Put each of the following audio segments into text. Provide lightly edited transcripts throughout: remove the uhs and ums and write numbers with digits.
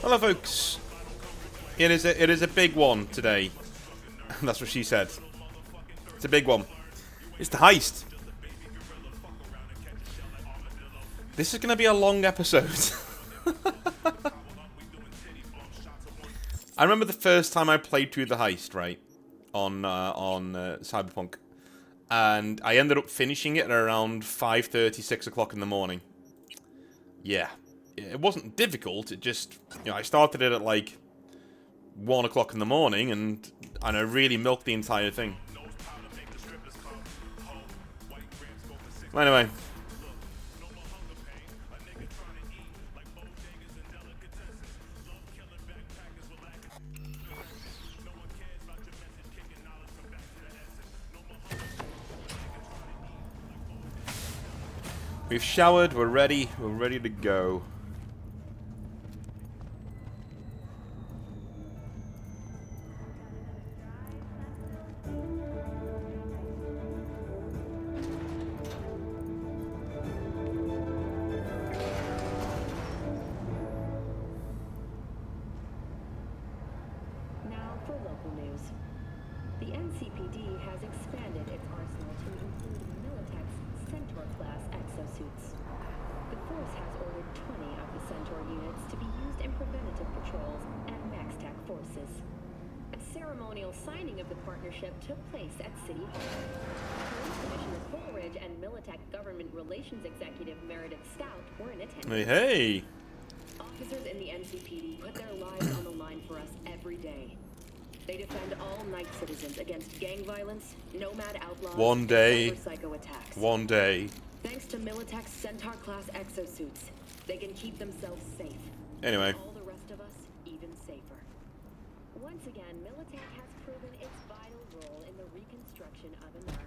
Hello, folks. It is a big one today. That's what she said. It's a big one. It's the heist. This is going to be a long episode. I remember the first time I played through the heist, right, on Cyberpunk, and I ended up finishing it at around 5:30, 6 o'clock in the morning. Yeah, it wasn't difficult. It just, I started it at like 1 o'clock in the morning, and I really milked the entire thing. Anyway. We've showered, we're ready to go. Now for local news. The NCPD has expanded its arsenal to include Militech's Centaur-class exosuits. The force has ordered 20 of the Centaur units to be used in preventative patrols at MaxTech forces. A ceremonial signing of the partnership took place at City Hall. Police Commissioner Coleridge and Militech Government Relations Executive Meredith Stout were in attendance. Hey! Officers in the NCPD put their lives on the line for us every day. They defend all night citizens against gang violence, nomad outlaws, One day. and psycho attacks. One day. Thanks to Militech's Centaur-class exosuits, they can keep themselves safe. Anyway. All the rest of us even safer. Once again, Militech has proven its vital role in the reconstruction of America.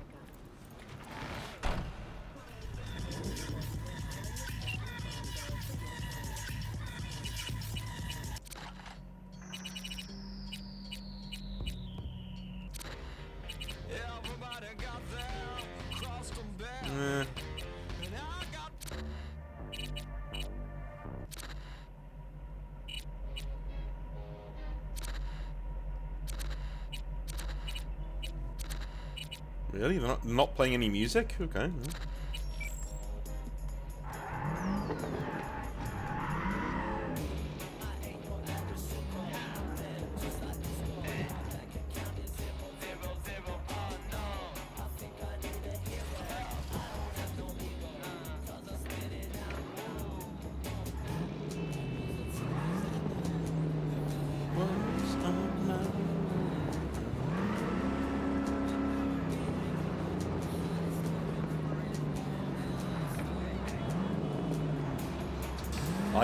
Really? They're not playing any music? Okay.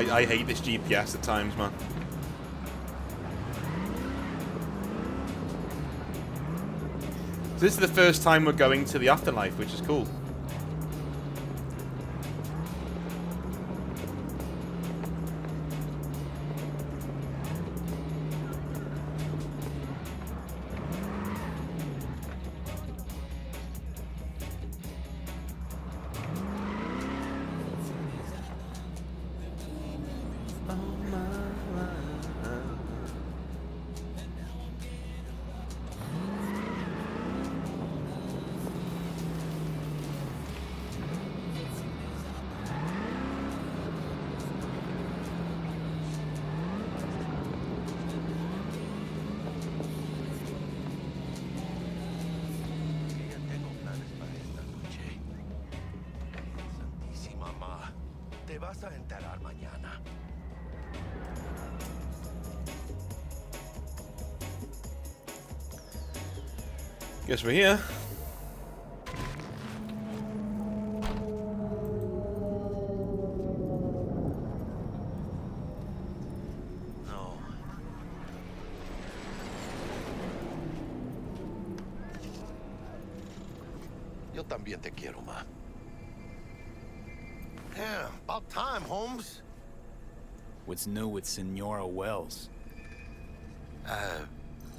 I hate this GPS at times, man. So this is the first time we're going to the afterlife, which is cool. Guess we're here. No. Yo también te quiero, ma. Yeah, about time, Holmes. What's new with Senora Wells?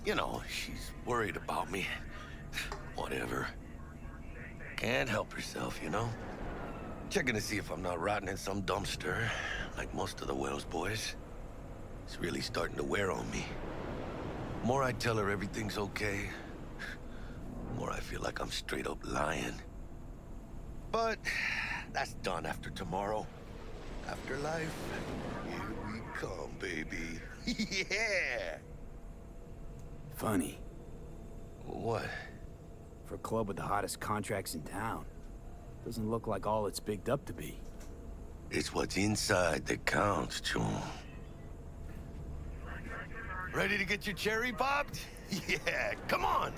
You know, she's worried about me. Whatever. Can't help herself, you know? Checking to see if I'm not rotting in some dumpster, like most of the Wells boys. It's really starting to wear on me. More I tell her everything's okay, more I feel like I'm straight up lying. But that's done after tomorrow. Afterlife, here we come, baby. Yeah! Funny. What? For a club with the hottest contracts in town. Doesn't look like all it's bigged up to be. It's what's inside that counts, Chum. Ready to get your cherry popped? Yeah, come on!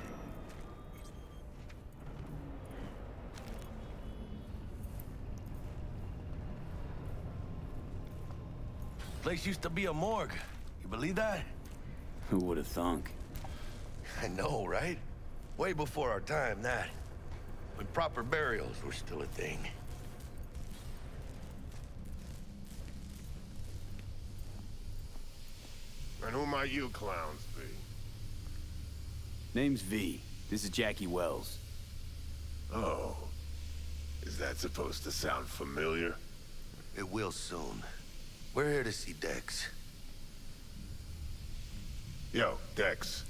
Place used to be a morgue. You believe that? Who would have thunk? I know, right? Way before our time, that. When proper burials were still a thing. And who might you clowns be? Name's V. This is Jackie Wells. Oh. Is that supposed to sound familiar? It will soon. We're here to see Dex. Yo, Dex.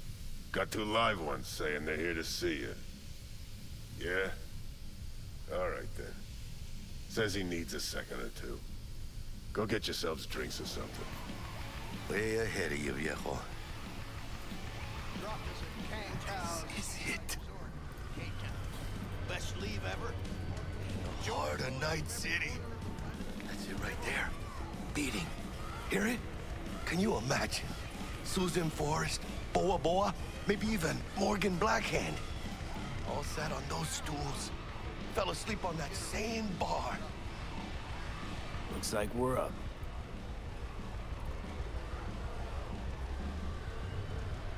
Got 2 live ones saying they're here to see you. Yeah? Alright then. Says he needs a second or two. Go get yourselves drinks or something. Way ahead of you, viejo. This is it. Best leave ever. Heart of Night City. That's it right there. Beating. Hear it? Can you imagine? Susan Forrest, Boa Boa, maybe even Morgan Blackhand. All sat on those stools. Fell asleep on that same bar. Looks like we're up.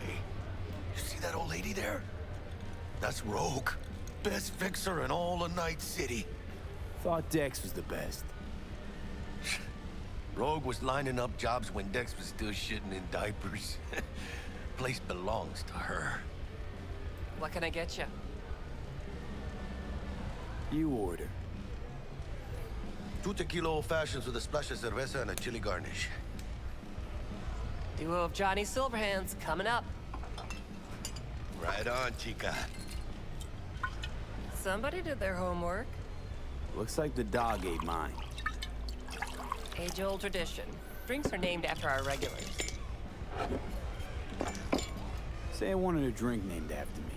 Hey, you see that old lady there? That's Rogue. Best fixer in all of Night City. Thought Dex was the best. Rogue was lining up jobs when Dex was still shitting in diapers. Place belongs to her. What can I get you? You order. 2 tequila old fashions with a splash of cerveza and a chili garnish. Duo of Johnny Silverhands coming up. Right on, chica. Somebody did their homework. Looks like the dog ate mine. Age-old tradition. Drinks are named after our regulars. Say I wanted a drink named after me.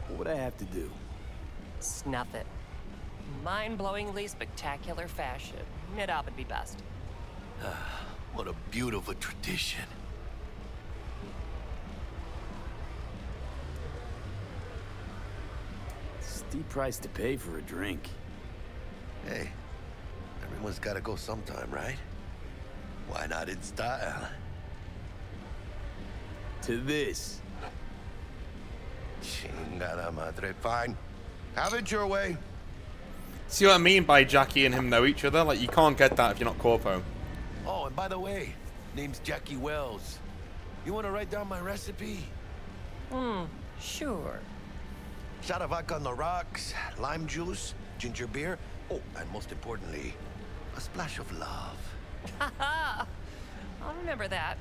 What would I have to do? Snuff it. Mind-blowingly spectacular fashion. Mid-op would be best. What a beautiful tradition. Steep price to pay for a drink. Hey, everyone's gotta go sometime, right? Why not in style? To this. Chingada madre. Fine. Have it your way. See what I mean by Jackie and him know each other? Like, you can't get that if you're not Corpo. Oh, and by the way, name's Jackie Wells. You wanna write down my recipe? Sure. Shot of vodka on the rocks, lime juice, ginger beer. Oh, and most importantly, a splash of love. Haha! I'll remember that.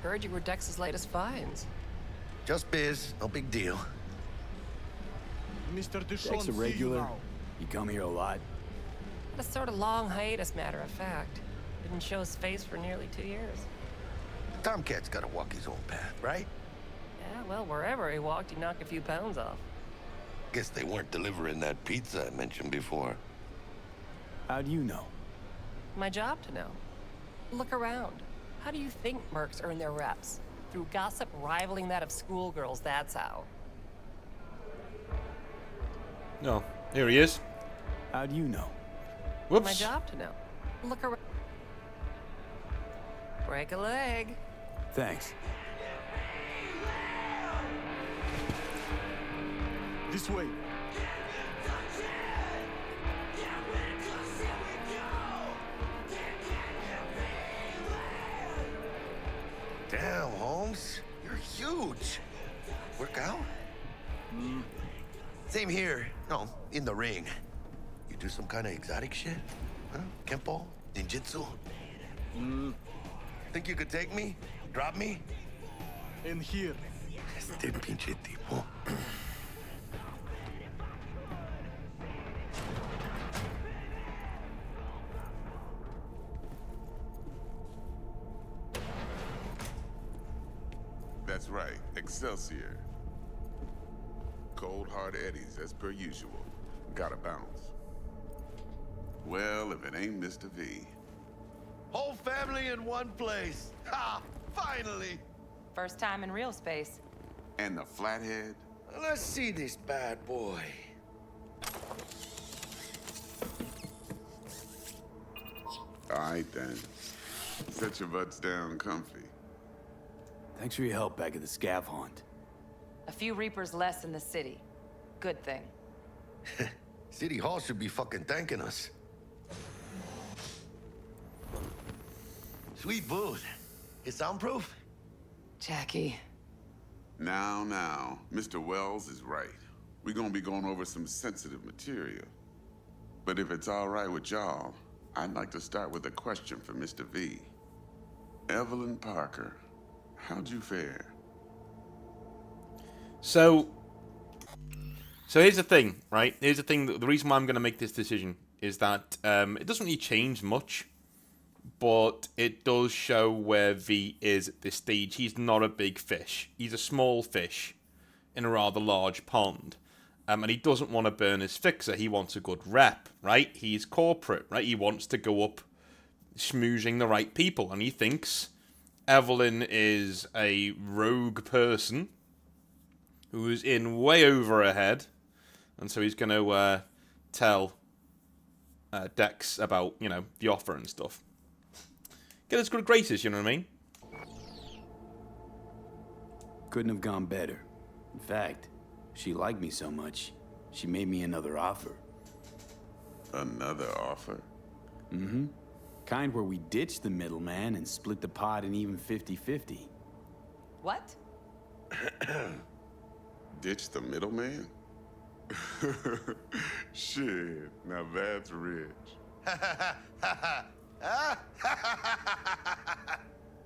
Heard you were Dex's latest finds. Just biz, no big deal. Mr. Duchon, Dex a regular? You come here a lot? Had a sort of long hiatus, matter of fact. Didn't show his face for nearly 2 years. Tomcat's gotta walk his own path, right? Yeah, well, wherever he walked, he knocked a few pounds off. Guess they weren't delivering that pizza I mentioned before. How do you know? My job to know. Look around. How do you think mercs earn their reps? Through gossip rivaling that of schoolgirls, that's how. No, here he is. How do you know? Whoops. My job to know. Look around. Break a leg. Thanks. This way. Damn, Holmes. You're huge. Work out? Same here. No, in the ring. You do some kind of exotic shit? Huh? Kempo? Ninjutsu? Think you could take me? Drop me? In here. Este pinche tipo. That's right, Excelsior. Cold hard eddies as per usual. Gotta bounce. Well, if it ain't Mr. V. Whole family in one place. Ha! Finally! First time in real space. And the flathead? Let's see this bad boy. Alright then. Set your butts down comfy. Thanks for your help back at the scav haunt. A few Reapers less in the city. Good thing. City Hall should be fucking thanking us. Sweet booth. It's soundproof? Jackie. Now, Mr. Wells is right. We're gonna be going over some sensitive material. But if it's all right with y'all, I'd like to start with a question for Mr. V. Evelyn Parker, how'd you fare? So here's the thing, right? Here's the thing. The reason why I'm going to make this decision is that it doesn't really change much, but it does show where V is at this stage. He's not a big fish. He's a small fish in a rather large pond. And he doesn't want to burn his fixer. He wants a good rep, right? He's corporate, right? He wants to go up schmoozing the right people. And he thinks Evelyn is a rogue person who's in way over her head. And so he's going to tell Dex about, you know, the offer and stuff. Get us good graces, you know what I mean? Couldn't have gone better. In fact, she liked me so much, she made me another offer. Another offer? Mm-hmm. Kind where we ditch the middleman and split the pot in even 50-50. What? Ditch the middleman? Shit, now that's rich.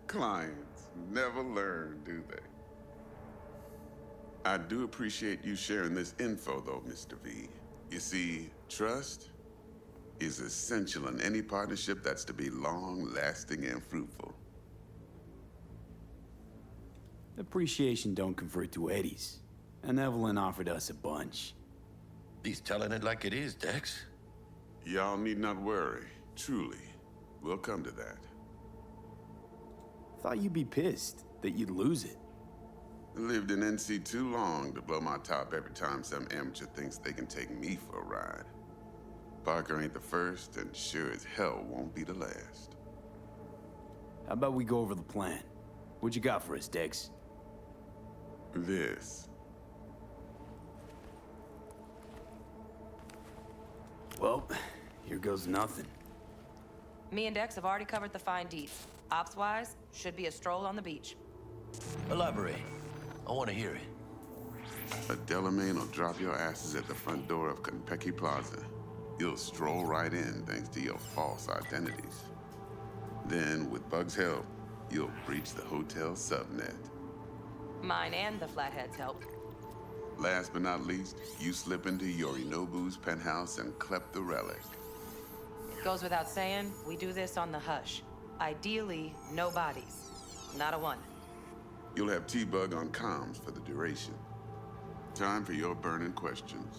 Clients never learn, do they? I do appreciate you sharing this info, though, Mr. V. You see, trust is essential in any partnership that's to be long-lasting and fruitful. Appreciation don't convert to eddies, and Evelyn offered us a bunch. He's telling it like it is, Dex. Y'all need not worry. Truly, we'll come to that. Thought you'd be pissed that you'd lose it. Lived in NC too long to blow my top every time some amateur thinks they can take me for a ride. Parker ain't the first, and sure as hell won't be the last. How about we go over the plan? What you got for us, Dex? This. Well, here goes nothing. Me and Dex have already covered the fine deets. Ops-wise, should be a stroll on the beach. Elaborate. I want to hear it. A Delamain will drop your asses at the front door of Kompeki Plaza. You'll stroll right in thanks to your false identities. Then, with Bug's help, you'll breach the hotel subnet. Mine and the Flathead's help. Last but not least, you slip into Yorinobu's penthouse and clep the Relic. Goes without saying, we do this on the hush. Ideally, no bodies. Not a one. You'll have T-Bug on comms for the duration. Time for your burning questions.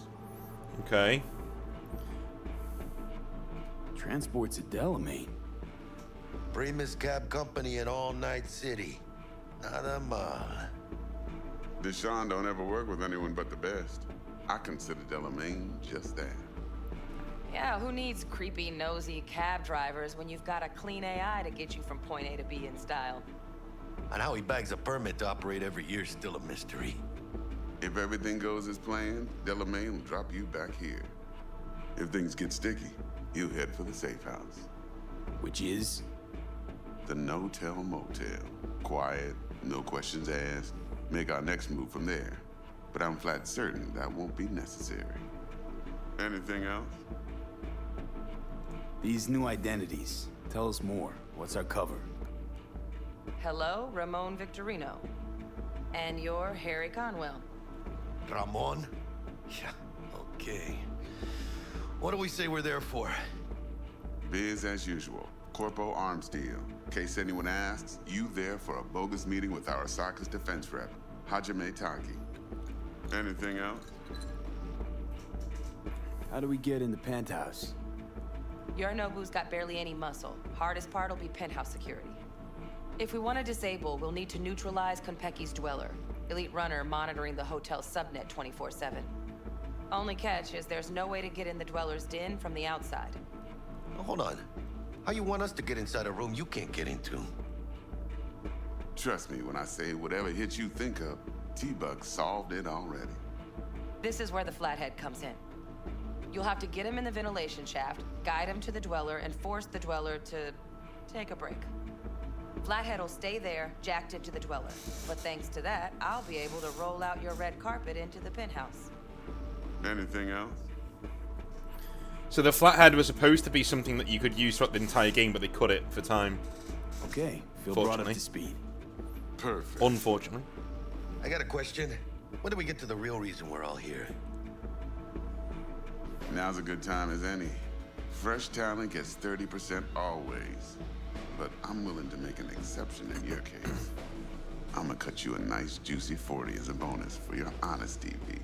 Okay. Transport's a Delamain. Primus Cab Company in All Night City. Nada mal. Deshaun don't ever work with anyone but the best. I consider Delamain just that. Yeah, who needs creepy, nosy cab drivers when you've got a clean AI to get you from point A to B in style? And how he bags a permit to operate every year is still a mystery. If everything goes as planned, Delamain will drop you back here. If things get sticky, you'll head for the safe house. Which is? The no-tell motel. Quiet, no questions asked. Make our next move from there. But I'm flat certain that won't be necessary. Anything else? These new identities. Tell us more. What's our cover? hello, Ramon Victorino. And you're Harry Conwell. Ramon? Yeah, okay. What do we say we're there for? Biz as usual. Corpo arms deal. In case anyone asks, you there for a bogus meeting with our Osaka's defense rep, Hajime Taki. Anything else? How do we get in the penthouse? Yorinobu's got barely any muscle. Hardest part will be penthouse security. If we want to disable, we'll need to neutralize Konpeki's dweller. Elite runner monitoring the hotel's subnet 24/7. Only catch is there's no way to get in the dweller's den from the outside. Hold on. How you want us to get inside a room you can't get into? Trust me when I say whatever hit you think of, T-Bug solved it already. This is where the flathead comes in. You'll have to get him in the ventilation shaft, guide him to the dweller, and force the dweller to take a break. Flathead will stay there, jacked into the dweller. But thanks to that, I'll be able to roll out your red carpet into the penthouse. Anything else? So the flathead was supposed to be something that you could use throughout the entire game, but they cut it for time. Okay, feel brought up to speed. Perfect. Unfortunately. I got a question. When do we get to the real reason we're all here? Now's a good time as any. Fresh talent gets 30% always. But I'm willing to make an exception in your case. I'm gonna cut you a nice juicy 40 as a bonus for your honesty, V.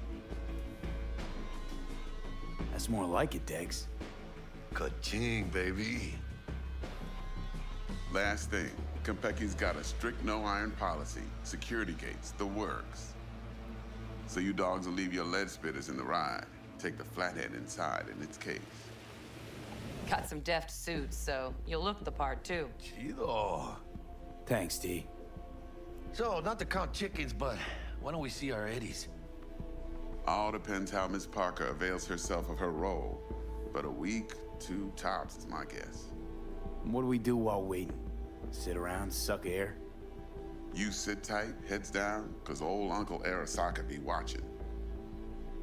That's more like it, Dex. Ka-ching, baby. Last thing, Kompeki's got a strict no-iron policy, security gates, the works. So you dogs will leave your lead spitters in the ride. Take the flathead inside in its case. Got some deft suits, so you'll look the part too. Chido. Thanks, T. So, not to count chickens, but why don't we see our Eddies? All depends how Miss Parker avails herself of her role. But a week, 2 tops is my guess. What do we do while waiting? Sit around, suck air? You sit tight, heads down, cause old Uncle Arasaka be watching.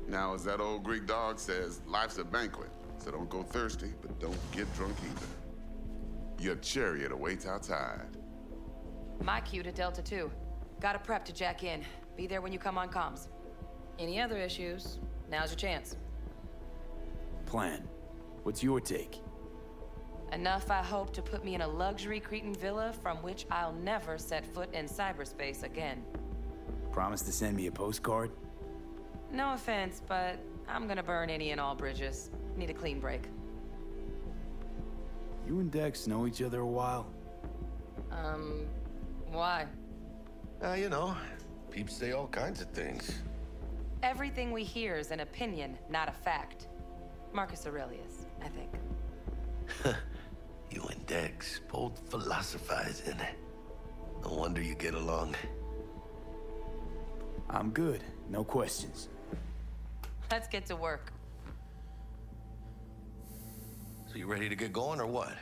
Now, as that old Greek dog says, life's a banquet, so don't go thirsty, but don't get drunk either. Your chariot awaits outside. My cue to Delta 2. Gotta prep to jack in. Be there when you come on comms. Any other issues, now's your chance. Plan. What's your take? Enough, I hope, to put me in a luxury Cretan villa from which I'll never set foot in cyberspace again. Promise to send me a postcard? No offense, but I'm gonna burn any and all bridges. Need a clean break. You and Dex know each other a while? Why? You know, peeps say all kinds of things. Everything we hear is an opinion, not a fact. Marcus Aurelius, I think. You and Dex both philosophizing. No wonder you get along. I'm good. No questions. Let's get to work. So you ready to get going or what?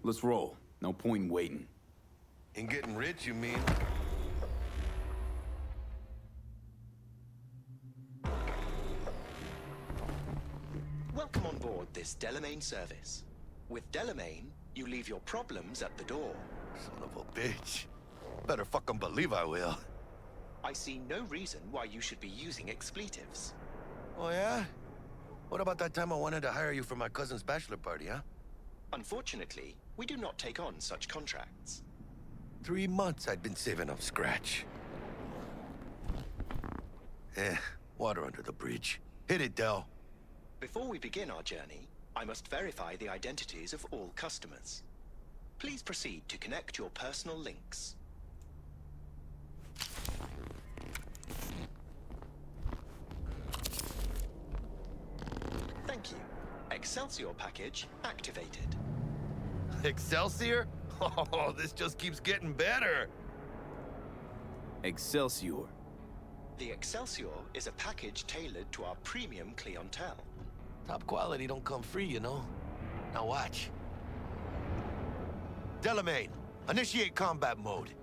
Let's roll. No point in waiting. In getting rich, you mean? Welcome on board this Delamain service. With Delamain, you leave your problems at the door. Son of a bitch. Better fucking believe I will. I see no reason why you should be using expletives. Oh, yeah? What about that time I wanted to hire you for my cousin's bachelor party, huh? Unfortunately, we do not take on such contracts. 3 months I'd been saving up scratch. Water under the bridge. Hit it, Del. Before we begin our journey, I must verify the identities of all customers. Please proceed to connect your personal links. Thank you. Excelsior package activated. Excelsior? Oh, this just keeps getting better. Excelsior. The Excelsior is a package tailored to our premium clientele. Top quality don't come free, you know. Now watch. Delamain, initiate combat mode.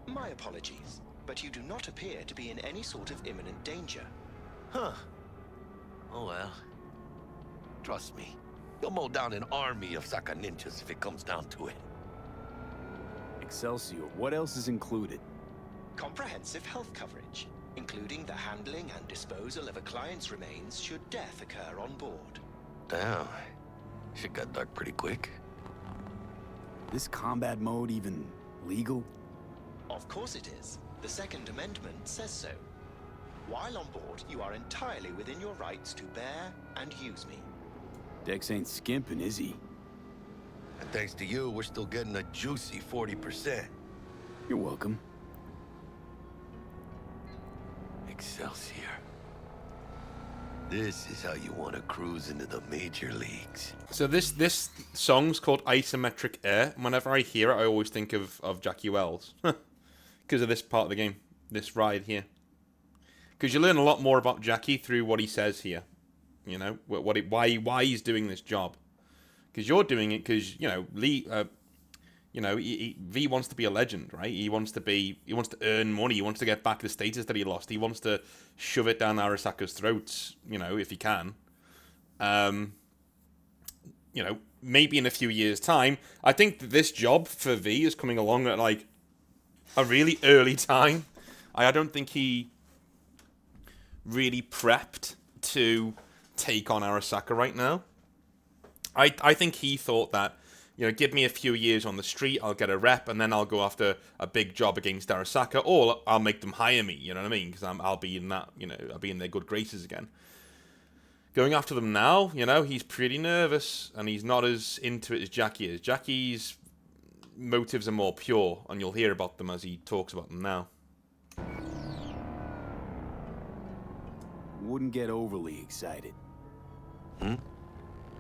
My apologies, but you do not appear to be in any sort of imminent danger. Huh. Oh well. Trust me, you'll mow down an army of Saka ninjas if it comes down to it. Excelsior. What else is included? Comprehensive health coverage, including the handling and disposal of a client's remains should death occur on board. Damn. Shit got dark pretty quick. This combat mode even legal? Of course it is. The Second Amendment says so. While on board, you are entirely within your rights to bear and use me. Dex ain't skimping, is he? And thanks to you, we're still getting a juicy 40%. You're welcome. Excelsior. This is how you want to cruise into the major leagues. So this song's called Isometric Air. Whenever I hear it, I always think of Jackie Wells. Because of this part of the game. This ride here. Because you learn a lot more about Jackie through what he says here. You know, why he's doing this job. Because you're doing it because, you know, Lee... V wants to be a legend, right? He wants to earn money. He wants to get back the status that he lost. He wants to shove it down Arasaka's throats, you know, if he can. You know, maybe in a few years' time. I think that this job for V is coming along at, like, a really early time. I don't think he really prepped to take on Arasaka right now. I think he thought that, you know, give me a few years on the street, I'll get a rep, and then I'll go after a big job against Arasaka, or I'll make them hire me, you know what I mean? Because I'll be in that, you know, I'll be in their good graces again. Going after them now, you know, he's pretty nervous, and he's not as into it as Jackie is. Jackie's motives are more pure, and you'll hear about them as he talks about them now. Wouldn't get overly excited.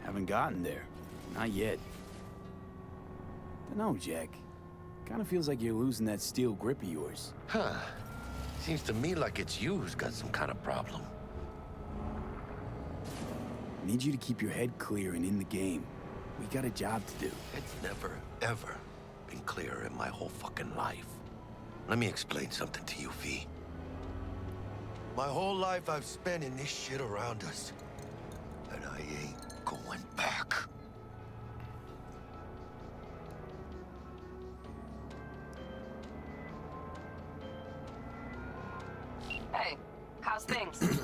Haven't gotten there. Not yet. Dunno, Jack. Kinda feels like you're losing that steel grip of yours. Huh. Seems to me like it's you who's got some kind of problem. Need you to keep your head clear and in the game. We got a job to do. It's never, ever been clearer in my whole fucking life. Let me explain something to you, V. My whole life I've spent in this shit around us. And I ain't going back. Hey, how's things?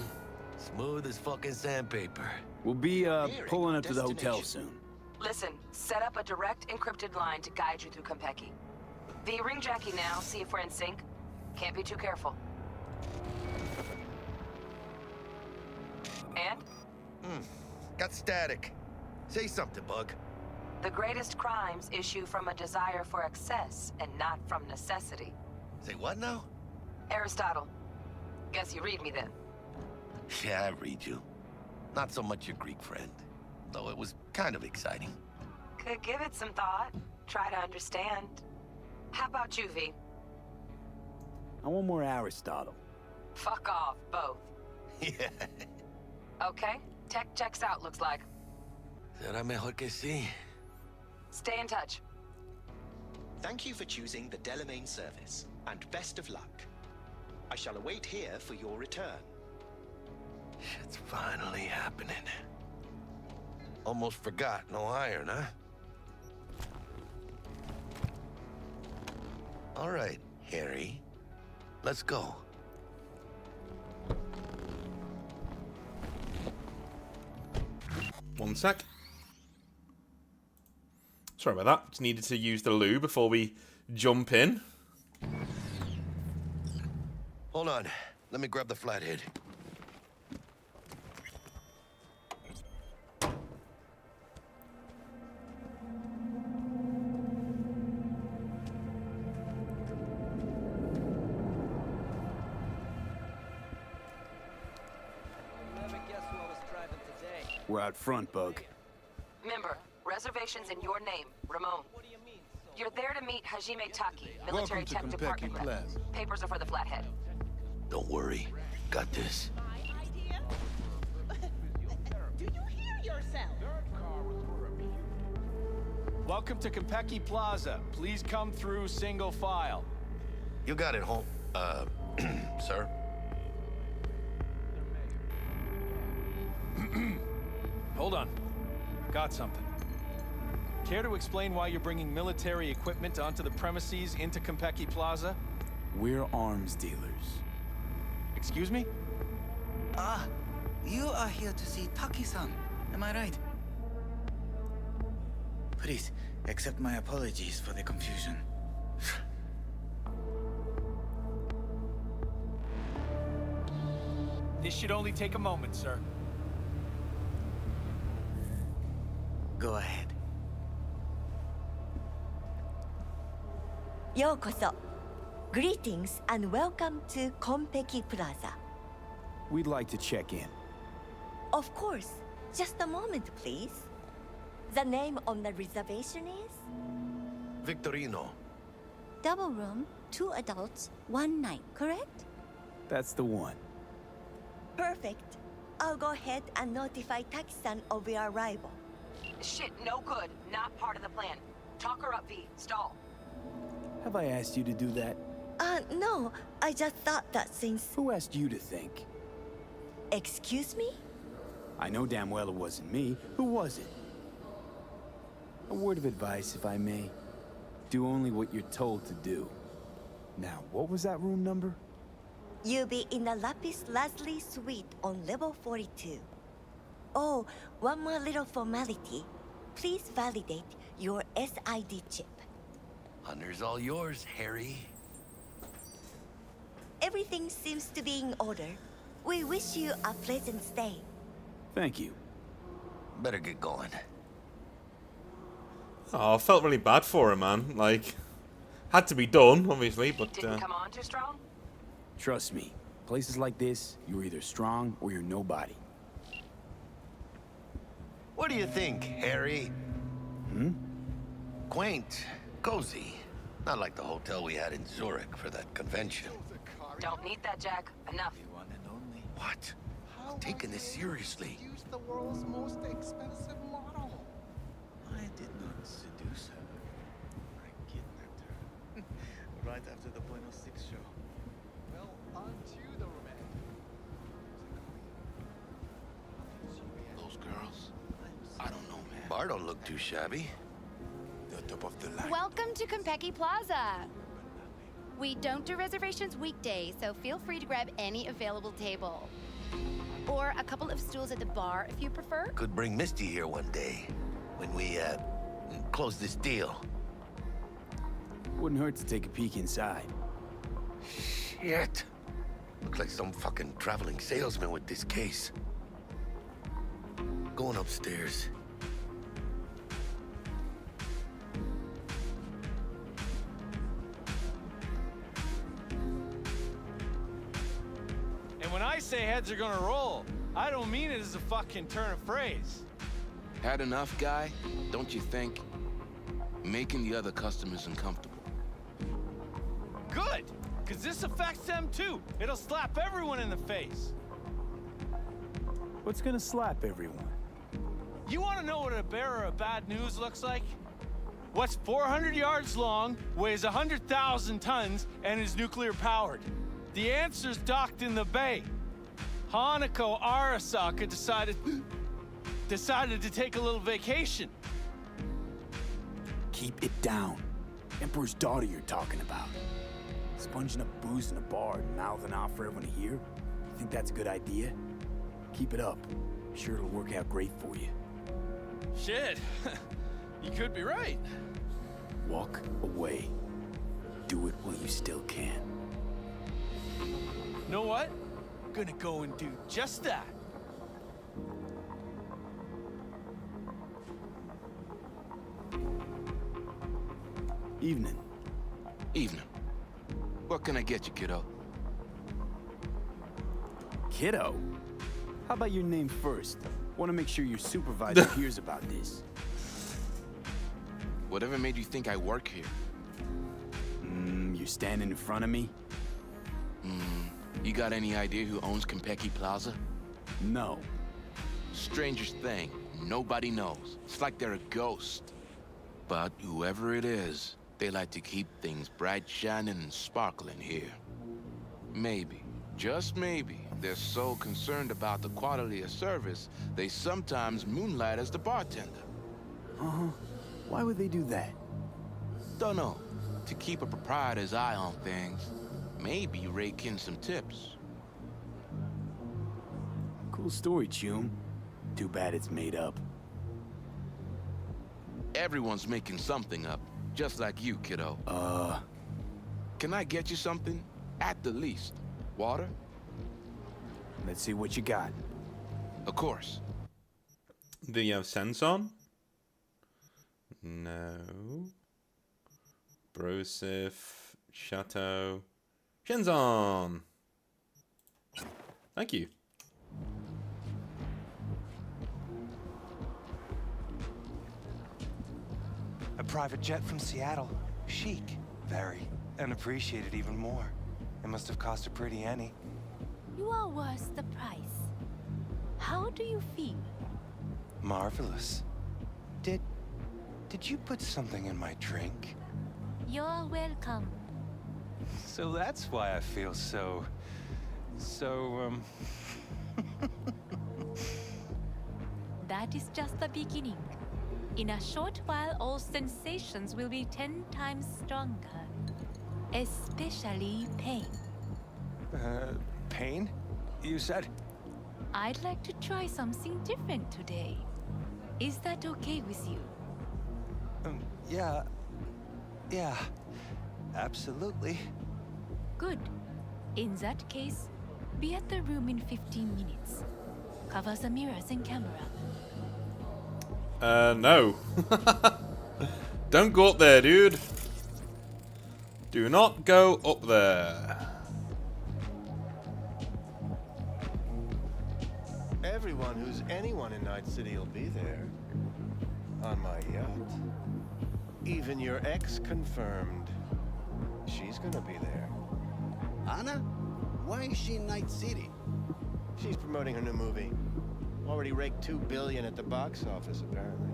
Smooth as fucking sandpaper. We'll be, pulling up to the hotel soon. Listen, set up a direct encrypted line to guide you through Kompeki. V, ring Jackie now, see if we're in sync. Can't be too careful. And? Got static. Say something, Bug. The greatest crimes issue from a desire for excess and not from necessity. Say what now? Aristotle. Guess you read me then. Yeah, I read you. Not so much your Greek friend, though it was kind of exciting. Could give it some thought. Try to understand. How about you, V? I want more Aristotle. Fuck off, both. Yeah. Okay, tech checks out, looks like. Será mejor que sí. Stay in touch. Thank you for choosing the Delamain service, and best of luck. I shall await here for your return. Shit's finally happening. Almost forgot, no iron, huh? All right, Harry. Let's go. One sec. Sorry about that. Just needed to use the loo before we jump in. Hold on. Let me grab the flathead. We're out front, Bug. Member, reservations in your name, Ramon. You're there to meet Hajime Taki, military tech department rep. Papers are for the flathead. Don't worry. Got this. Do you hear yourself? Welcome to Kompeki Plaza. Please come through single file. You got it, home. Sir? Hold on. Got something. Care to explain why you're bringing military equipment onto the premises into Kompeki Plaza? We're arms dealers. Excuse me? Ah, you are here to see Taki-san, am I right? Please, accept my apologies for the confusion. This should only take a moment, sir. Go ahead. Yokoso. Greetings and welcome to Kompeki Plaza. We'd like to check in. Of course. Just a moment, please. The name on the reservation is? Victorino. Double room, 2 adults, 1 night, correct? That's the one. Perfect. I'll go ahead and notify Taki-san of your arrival. Shit, no good. Not part of the plan. Talk her up, V. Stall. Have I asked you to do that? No. I just thought that since... Who asked you to think? Excuse me? I know damn well it wasn't me. Who was it? A word of advice, if I may. Do only what you're told to do. Now, what was that room number? You'll be in the Lapis Lazuli suite on level 42. Oh, one more little formality. Please validate your SID chip. Honor's all yours, Harry. Everything seems to be in order. We wish you a pleasant stay. Thank you. Better get going. Oh, I felt really bad for him, man. Like, had to be done, obviously, but... Didn't come on too strong? Trust me, places like this, you're either strong or you're nobody. What do you think, Harry? Hmm? Quaint, cozy. Not like the hotel we had in Zurich for that convention. Don't need that, Jack. Enough. What? I'm taking this seriously. Use the world's most expensive model. I did not seduce her. I kidnapped her. Right after the Buenos 6 show. Well, on to the romantic. Those girls? I don't know, man. Bar don't look too shabby. The top of the line. Welcome to Kompeki Plaza. We don't do reservations weekdays, so feel free to grab any available table. Or a couple of stools at the bar if you prefer. Could bring Misty here one day when we, close this deal. Wouldn't hurt to take a peek inside. Shit. Looks like some fucking traveling salesman with this case. Going upstairs. And when I say heads are gonna roll, I don't mean it as a fucking turn of phrase. Had enough, guy? Don't you think? Making the other customers uncomfortable. Good, because this affects them too. It'll slap everyone in the face. What's gonna slap everyone? You want to know what a bearer of bad news looks like? What's 400 yards long, weighs 100,000 tons, and is nuclear powered? The answer's docked in the bay. Hanako Arasaka decided to take a little vacation. Keep it down. Emperor's daughter you're talking about. Sponging up booze in a bar and mouthing off for everyone to hear? You think that's a good idea? Keep it up. Sure it'll work out great for you. Shit. You could be right. Walk away. Do it while you still can. Know what? I'm gonna go and do just that. Evening. Evening. What can I get you, kiddo? Kiddo? How about your name first? Want to make sure your supervisor hears about this. Whatever made you think I work here? You're standing in front of me? You got any idea who owns Kompeki Plaza? No. Strangest thing, nobody knows. It's like they're a ghost. But whoever it is, they like to keep things bright, shining, and sparkling here. Maybe, just maybe, they're so concerned about the quality of service, they sometimes moonlight as the bartender. Why would they do that? Dunno. To keep a proprietor's eye on things. Maybe rake in some tips. Cool story, Chum. Too bad it's made up. Everyone's making something up. Just like you, kiddo. Can I get you something? At the least. Water? Let's see what you got. Of course. Do you have sense on? No. Brosif. Chateau. Shenzon! Thank you. A private jet from Seattle. Chic. Very. And appreciated even more. It must have cost a pretty penny. You are worth the price. How do you feel? Marvelous. Did you put something in my drink? You're welcome. So that's why I feel so... That is just the beginning. In a short while, all sensations will be 10 times stronger. Especially pain. Pain? You said? I'd like to try something different today. Is that okay with you? Yeah. Absolutely. Good. In that case, be at the room in 15 minutes. Cover the mirrors and camera. No. Don't go up there, dude. Do not go up there. Everyone who's anyone in Night City will be there. On my yacht. Even your ex confirmed. She's gonna be there. Anna? Why is she in Night City? She's promoting her new movie. Already raked $2 billion at the box office, apparently.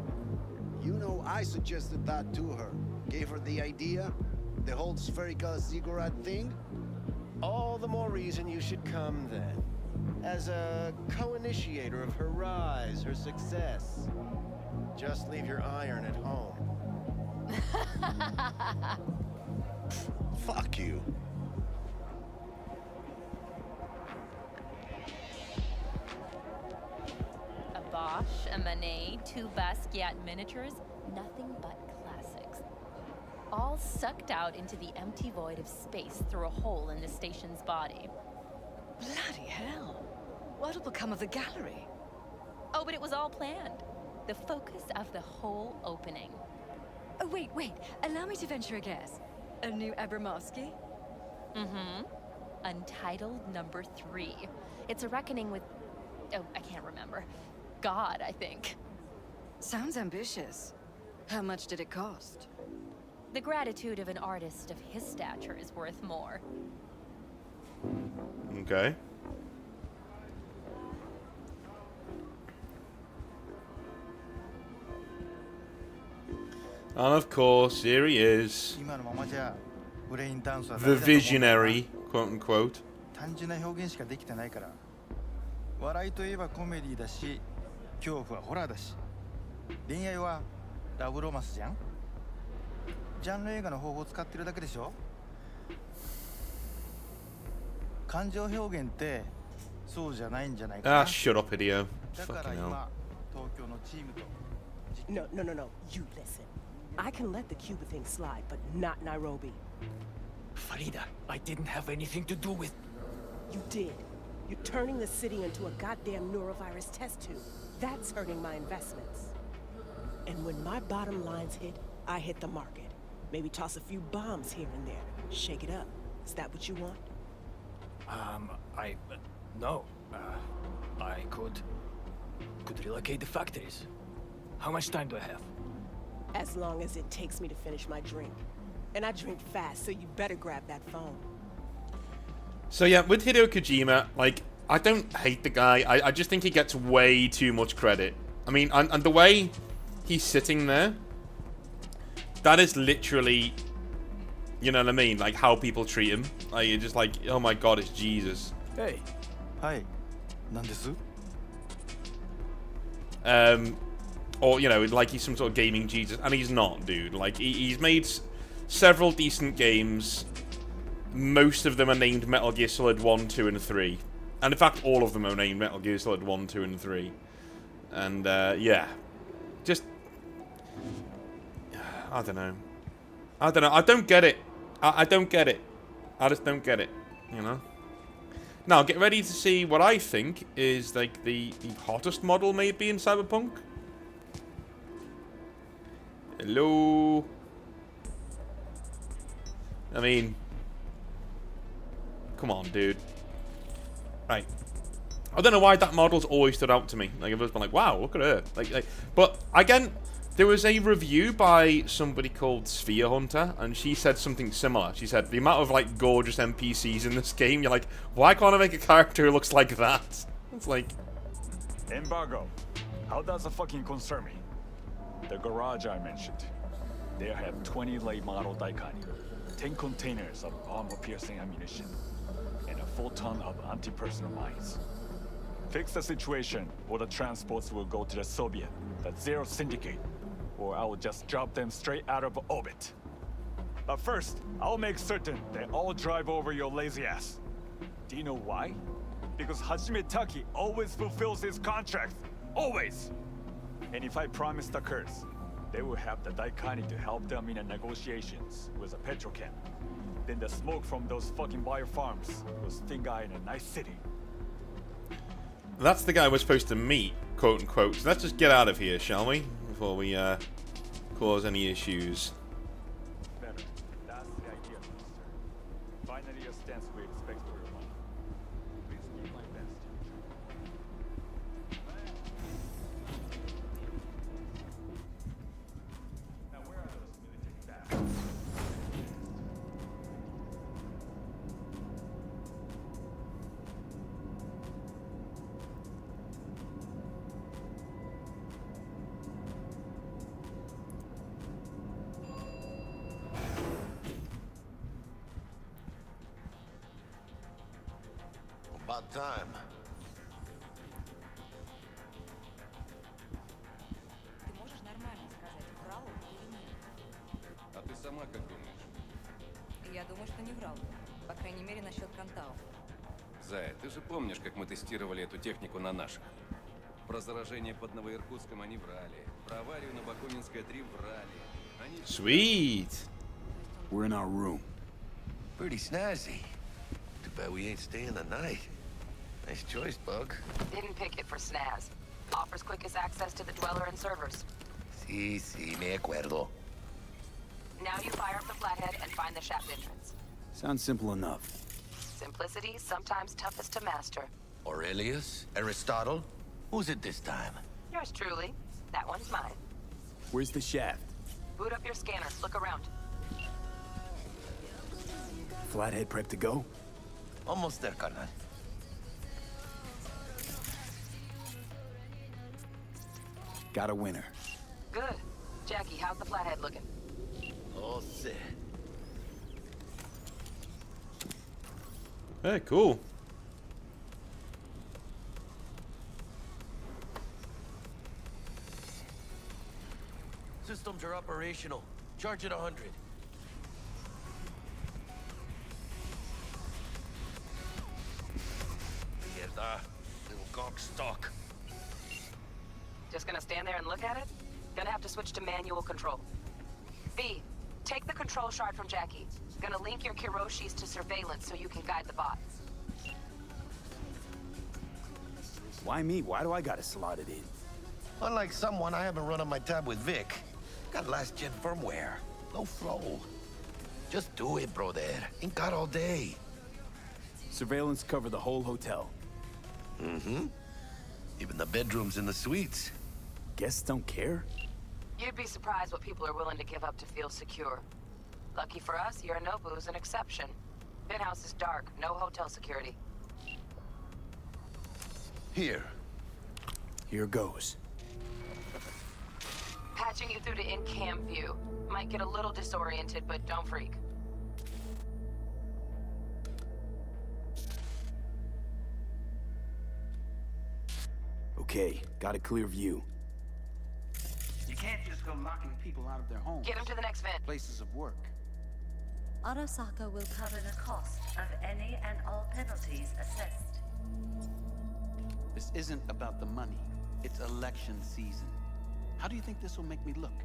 You know, I suggested that to her. Gave her the idea. The whole spherical ziggurat thing. All the more reason you should come then. As a co-initiator of her rise, her success. Just leave your iron at home. Fuck you. A Bosch, a Manet, 2 Basquiat miniatures, nothing but classics. All sucked out into the empty void of space through a hole in the station's body. Bloody hell. What'll become of the gallery? Oh, but it was all planned. The focus of the whole opening. Oh, wait. Allow me to venture a guess. A new Abramovsky? Mm-hmm. Untitled number 3. It's a reckoning with... Oh, I can't remember. God, I think. Sounds ambitious. How much did it cost? The gratitude of an artist of his stature is worth more. Okay. And of course, here he is. The visionary, quote unquote. 単純な表現しかできてないから。笑いといえばコメディだし、恐怖はホラーだし、恋愛はラブロマンスじゃん。ジャンル映画の方法を使ってるだけでしょ。感情表現ってそうじゃないんじゃないかな。Ah, shut up, idiot. だから Fucking hell. 今東京のチームと。No. You listen. I can let the Cuba thing slide, but not Nairobi. Farida, I didn't have anything to do with... You did. You're turning the city into a goddamn neurovirus test tube. That's hurting my investments. And when my bottom lines hit, I hit the market. Maybe toss a few bombs here and there. Shake it up. Is that what you want? No. I could relocate the factories. How much time do I have? As long as it takes me to finish my drink. And I drink fast, so you better grab that phone. So yeah, with Hideo Kojima, like, I don't hate the guy. I just think he gets way too much credit. I mean, and the way he's sitting there, that is literally, you know what I mean? Like, how people treat him. Like, you're just like, oh my god, it's Jesus. Hey. Hi. 何です? Or, you know, like he's some sort of gaming Jesus. And he's not, dude. Like, he's made several decent games. Most of them are named Metal Gear Solid 1, 2, and 3. And in fact, all of them are named Metal Gear Solid 1, 2, and 3. And, yeah. Just... I don't know. I don't get it. I don't get it. I just don't get it, you know? Now, get ready to see what I think is, like, the hottest model maybe in Cyberpunk. Hello? I mean... Come on, dude. Right. I don't know why that model's always stood out to me. Like, I've just been like, wow, look at her. Like, but, again, there was a review by somebody called Sphere Hunter, and she said something similar. She said, the amount of, like, gorgeous NPCs in this game, you're like, why can't I make a character who looks like that? It's like... Embargo. How does it fucking concern me? The garage I mentioned. They have 20 late model Daikani, 10 containers of armor-piercing ammunition, and a full ton of anti-personnel mines. Fix the situation, or the transports will go to the Soviet, the Zero Syndicate, or I will just drop them straight out of orbit. But first, I'll make certain they all drive over your lazy ass. Do you know why? Because Hajime Taki always fulfills his contracts. Always! And if I promise the curse, they will have the Daikani to help them in the negotiations with a petrochem. Then the smoke from those fucking bio farms will sting in a nice city. That's the guy we're supposed to meet, quote unquote. So let's just get out of here, shall we? Before we cause any issues. Better. That's the idea, Minister. Finally a stance we expect for your money. Please give my best. Now where are those military bags? About time. А ты сама как думаешь? Я думаю, что не врал. По крайней мере, насчет Кантау. Зая, ты же помнишь, как мы тестировали эту технику на наших? Про заражение под Новоиркутском они врали. Про аварию на Бакунинской 3 врали. Они... Sweet. We're in our room. Pretty snazzy. Too bad we ain't staying the night. Nice choice, Bug. Didn't pick it for snaz. Offers quickest access to the Dweller and servers. Sí, me acuerdo. Now you fire up the flathead and find the shaft entrance. Sounds simple enough. Simplicity, sometimes toughest to master. Aurelius? Aristotle? Who's it this time? Yours truly. That one's mine. Where's the shaft? Boot up your scanner. Look around. Flathead prep to go? Almost there, carnal. Got a winner. Good. Jackie, how's the flathead looking? All set. Hey, cool. Systems are operational. Charge at 100. Mierda. Little gawk stock. Just gonna stand there and look at it? Gonna have to switch to manual control. V, take the control shard from Jackie. Gonna link your Kiroshis to surveillance so you can guide the bot. Why me? Why do I gotta slot it in? Unlike someone, I haven't run on my tab with Vic. Got last-gen firmware. No flow. Just do it, brother. Ain't got all day. Surveillance cover the whole hotel. Mm-hmm. Even the bedrooms and the suites. Guests don't care? You'd be surprised what people are willing to give up to feel secure. Lucky for us, Yorinobu's an exception. Penthouse is dark, no hotel security. Here. Here goes. Patching you through to in-cam view. Might get a little disoriented, but don't freak. Okay, got a clear view. can't just go locking people out of their homes. Get him to the next vent. Places of work. Arasaka will cover the cost of any and all penalties assessed. This isn't about the money. It's election season. How do you think this will make me look?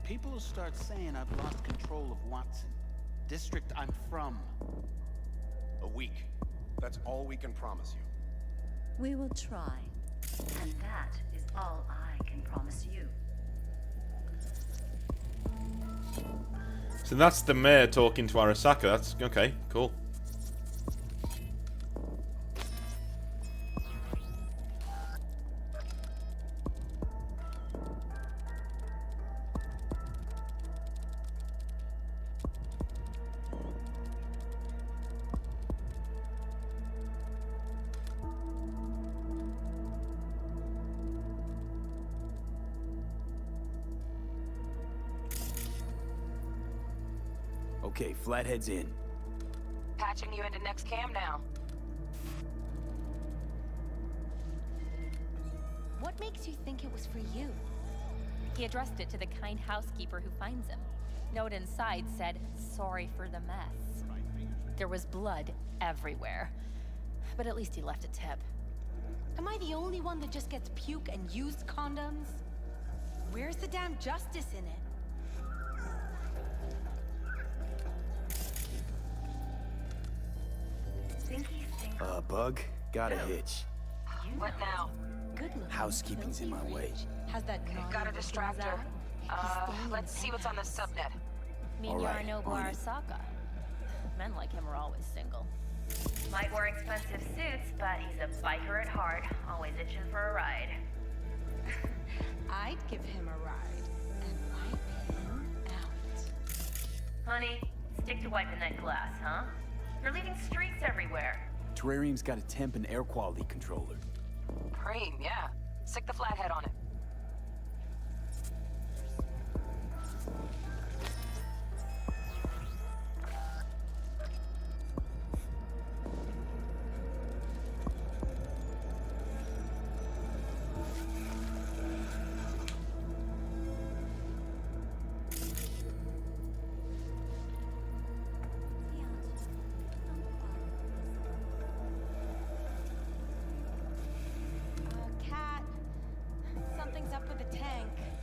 People will start saying I've lost control of Watson, district I'm from. A week. That's all we can promise you. We will try. And that is all I can promise you. So that's the mayor talking to Arasaka. That's okay, cool. Okay, Flathead's in. Patching you into next cam now. What makes you think it was for you? He addressed it to the kind housekeeper who finds him. Note inside said, "Sorry for the mess." There was blood everywhere. But at least he left a tip. Am I the only one that just gets puke and used condoms? Where's the damn justice in it? Bug, got a hitch. What now? Good look. Housekeeping's in my way. Has that got a distractor? Let's see what's on the subnet. Mean Alright, Yorinobu on it. Arasaka. Men like him are always single. Might wear expensive suits, but he's a biker at heart, always itching for a ride. I'd give him a ride and wipe him out. Honey, stick to wiping that glass, huh? You're leaving streaks everywhere. Terrarium's got a temp and air quality controller. Preem, yeah. Stick the flathead on it.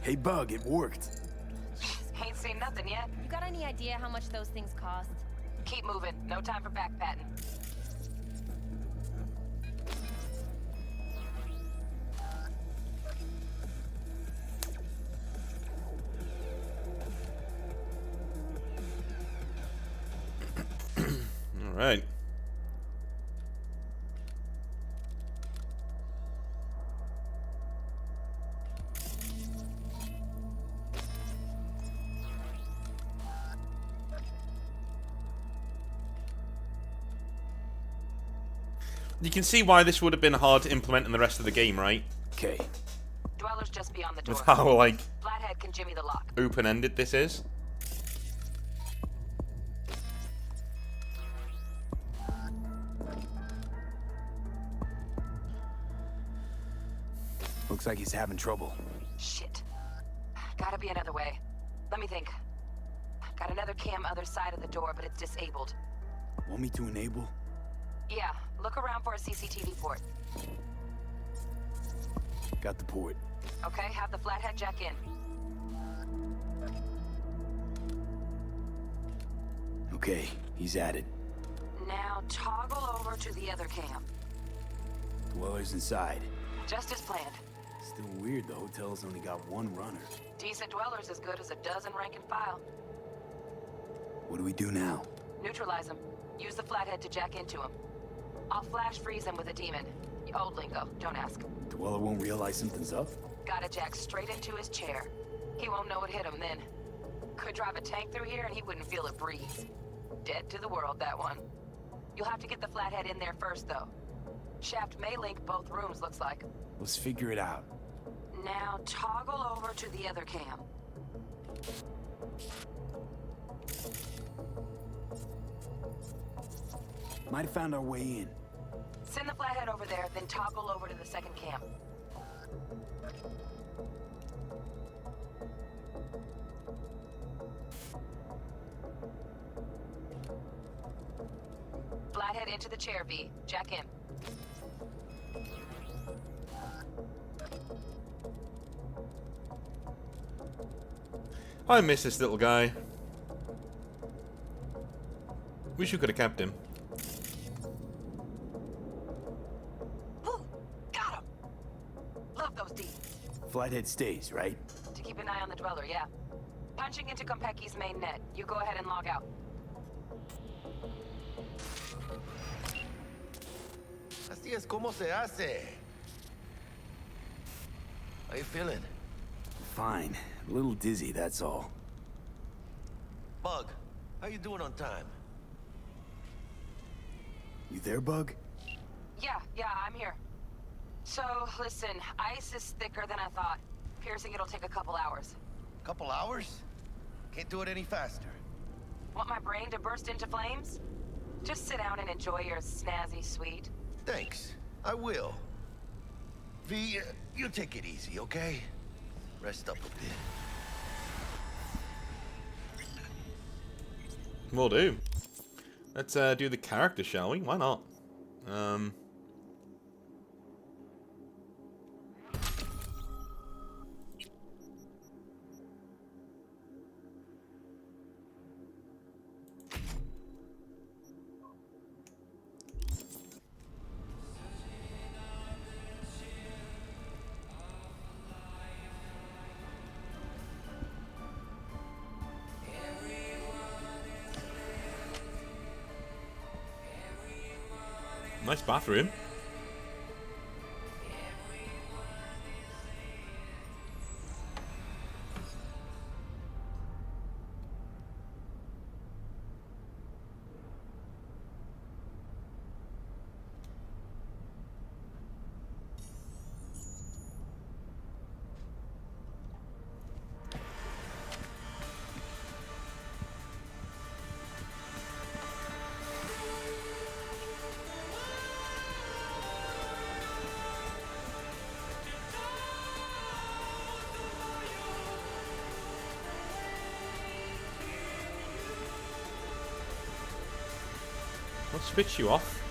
Hey, Bug, it worked. Ain't seen nothing yet. You got any idea how much those things cost? Keep moving. No time for backpatting. All right. You can see why this would have been hard to implement in the rest of the game, right? Okay. Dweller's just beyond the door. With how, like, Flathead can jimmy the lock. open-ended this is. Looks like he's having trouble. Shit. Gotta be another way. Let me think. Got another cam other side of the door, but it's disabled. Want me to enable? Yeah, look around for a CCTV port. Got the port. Okay, have the flathead jack in. Okay, he's at it. Now toggle over to the other cam. Dweller's inside. Just as planned. Still weird the hotel's only got one runner. Decent Dweller's as good as a dozen rank and file. What do we do now? Neutralize him. Use the flathead to jack into him. I'll flash freeze him with a demon. Old lingo, don't ask. Dweller won't realize something's up? Gotta jack straight into his chair. He won't know it hit him then. Could drive a tank through here and he wouldn't feel it breeze. Dead to the world, that one. You'll have to get the flathead in there first, though. Shaft may link both rooms, looks like. Let's figure it out. Now toggle over to the other cam. Might have found our way in. Send the flathead over there, then toggle over to the second cam. Flathead into the chair, V. Jack in. I miss this little guy. Wish you could have kept him. Got him. Love those deeds. Flathead stays, right? To keep an eye on the Dweller, yeah. Punching into Kompeki's main net. You go ahead and log out. Así es como se hace. How you feeling? Fine. A little dizzy, that's all. Bug, how you doing on time? You there, Bug? Yeah, I'm here. So, listen, ice is thicker than I thought. Piercing it'll take a couple hours. Couple hours? Can't do it any faster. Want my brain to burst into flames? Just sit down and enjoy your snazzy sweet. Thanks, I will. V, you take it easy, okay? Rest up a bit. Will do. Let's do the character, shall we? Why not? Nice bathroom. What spits you off?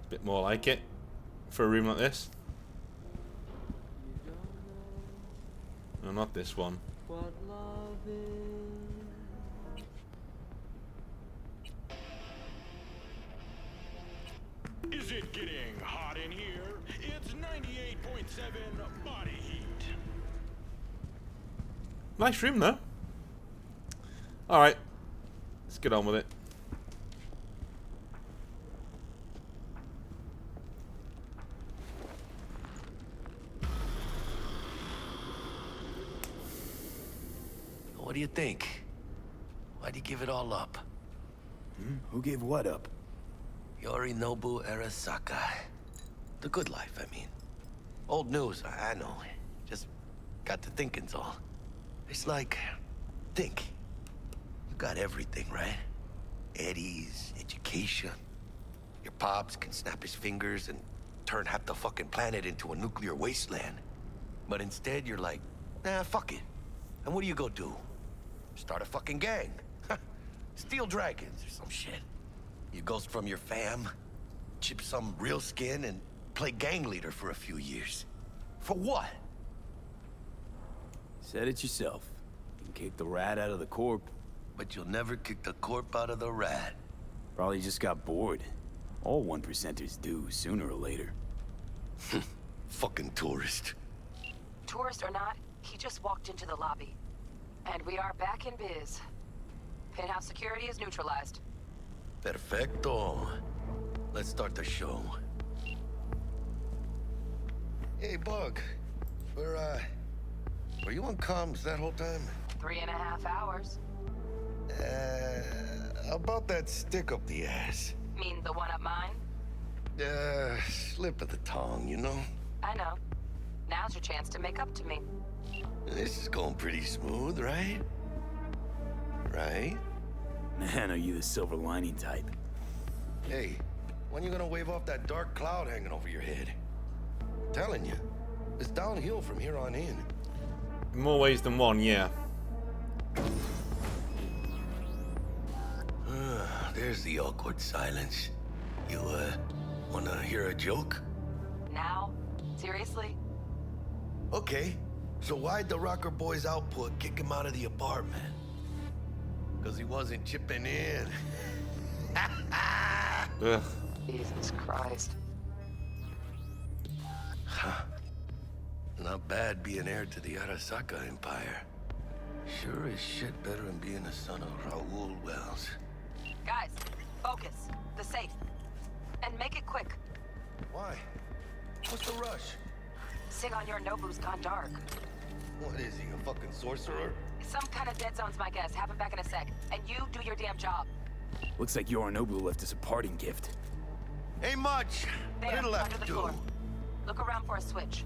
A bit more like it for a room like this. No, not this one. Is it getting hot in here? It's 98.7 body heat. Nice room though. Alright. Let's get on with it. What do you think? Why'd you give it all up? Who gave what up? Yorinobu Arasaka. The good life, I mean. Old news, I know. Just got to thinking's all. It's like, think. You got everything, right? Eddies, education. Your pops can snap his fingers and turn half the fucking planet into a nuclear wasteland. But instead, you're like, nah, fuck it. And what do you go do? Start a fucking gang. Steal dragons or some shit. You ghost from your fam, chip some real skin, and play gang leader for a few years. For what? Said it yourself. You can kick the rat out of the corp. But you'll never kick the corp out of the rat. Probably just got bored. All 1%ers do, sooner or later. Fucking tourist. Tourist or not, he just walked into the lobby. And we are back in biz. Penthouse security is neutralized. Perfecto. Let's start the show. Hey, Bug. Were you on comms that whole time? 3.5 hours. About that stick up the ass. Mean the one up mine? Slip of the tongue, you know? I know. Now's your chance to make up to me. This is going pretty smooth, right? Right? Man, are you the silver lining type? Hey, When you gonna wave off that dark cloud hanging over your head? Telling you, it's downhill from here on in. In more ways than one, yeah. There's the awkward silence. You, wanna hear a joke? Now? Seriously? Okay, so why'd the Rocker Boy's output kick him out of the apartment? Because he wasn't chipping in. Ugh. Jesus Christ. Huh. Not bad being heir to the Arasaka Empire. Sure as shit better than being the son of Raoul Wells. Guys, focus. The safe. And make it quick. Why? What's the rush? Sigon Yorinobu's gone dark. What is he, a fucking sorcerer? Some kind of dead zone's my guess. Have him back in a sec. And you do your damn job. Looks like Yorinobu left us a parting gift. Ain't much. There, Little under left the to do. floor. Look around for a switch.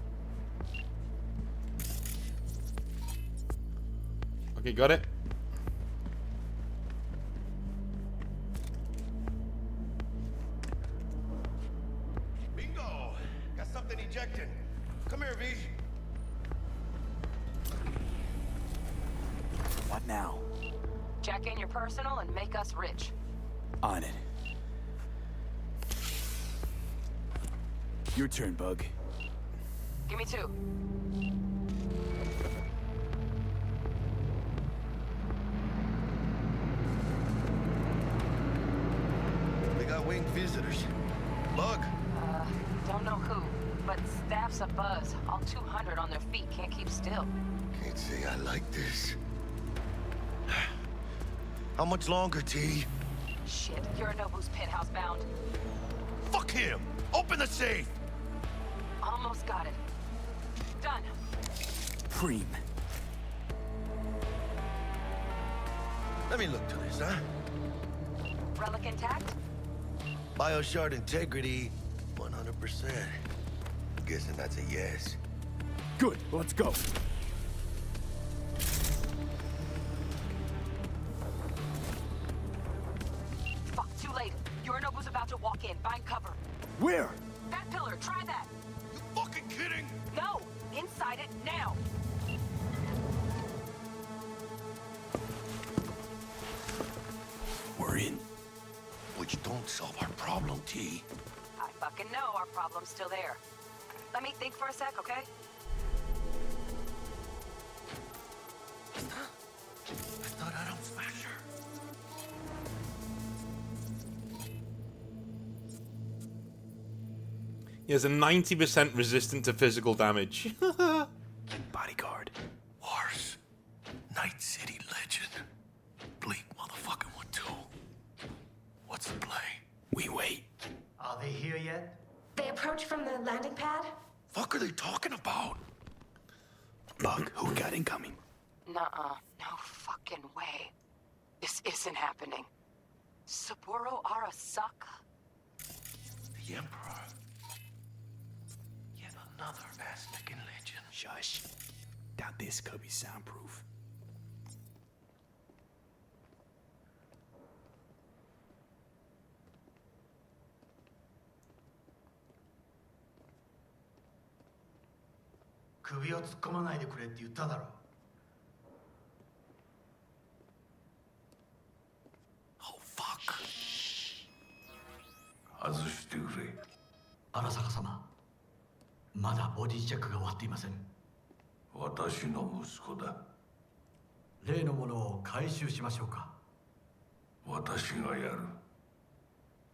Okay, got it. Bingo! Got something ejecting. Come here, V. What now? Jack in your personal and make us rich. On it. Your turn, Bug. Give me 2. We got winged visitors. Bug. Don't know who, but staff's a buzz. All 200 on their feet, can't keep still. Can't say I like this. How much longer, T? Shit, Yorinobu's penthouse bound. Fuck him! Open the safe! Almost got it. Done. Preem. Let me look to this, huh? Relic intact? Bioshard integrity, 100%. Guessing that's a yes. Good, let's go. Fuck, too late. Yorinobu's about to walk in. Find cover. Where? That pillar, try that. You fucking kidding? No! Inside it, now! We're in. Which don't solve our problem, T. I fucking know our problem's still there. Let me think for a sec, okay? I thought I don't smash her. He has a 90% resistant to physical damage. Bodyguard. Wars. Night City legend. Bleak motherfucking one too. What's the play? We wait. Are they here yet? They approach from the landing pad? Fuck are they talking about? Bug, who got incoming? Nuh-uh. No fucking way. This isn't happening. Saburo Arasaka? The Emperor. Yet another Aztecan legend. Shush. Doubt this could be soundproof. Oh, fuck. 外してくれ。荒坂様、まだボディチェックが終わっていません。私の息子だ。例のものを回収しましょうか。私がやる。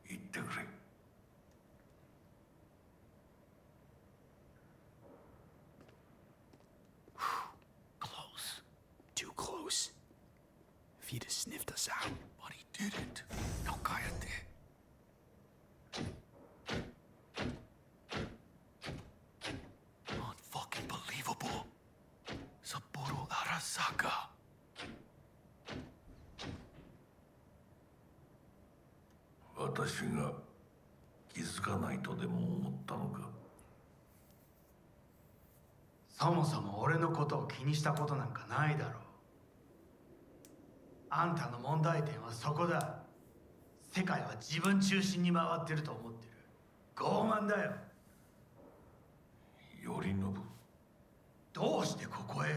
言ってくれ。Close. Too close. If he'd have sniffed us out. But he didn't. No, cállate. Unfucking believable. Saburo Arasaka. Watashi そもそも俺のことを気にしたことなんかないだろう。あんたの問題点はそこだ。世界は自分中心に回ってると思ってる。傲慢だよ。頼信、どうしてここへ？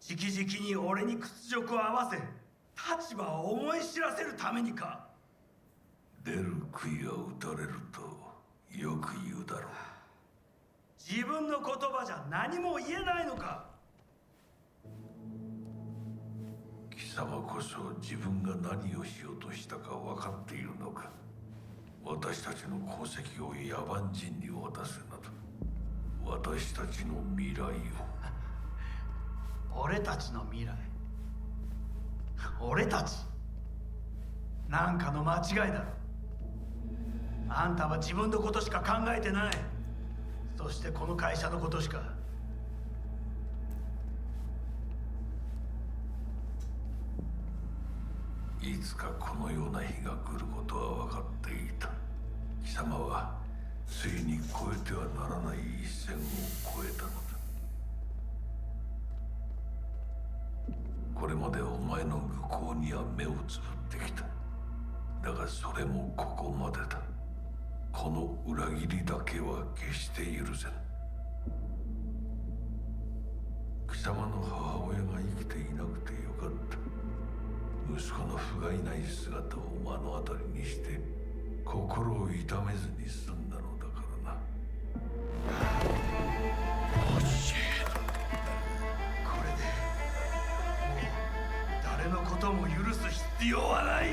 直々に俺に屈辱を合わせ、立場を思い知らせるためにか？出る杭は打たれるとよく言うだろう。自分の言葉じゃ何も言えないのか？貴様こそ自分が何をしようとしたか分かっているのか。私たちの功績を野蛮人に渡すなど、私たちの未来を。俺たちの未来。俺たち。なんかの間違いだろ。あんたは自分のことしか考えてない。そしてこの会社のことしか。いつかこのような日が来ることは分かっていた。貴様はついに越えてはならない一線を越えたのだ。これまでお前の愚行には目をつぶってきた。だがそれもここまでだ。この裏切りだけは決して許せん。貴様の母親が生きていなくてよかった。息子の不甲斐ない姿を目の当たりにして心を痛めずに済んだのだからな。これでもう誰のことも許す必要はない。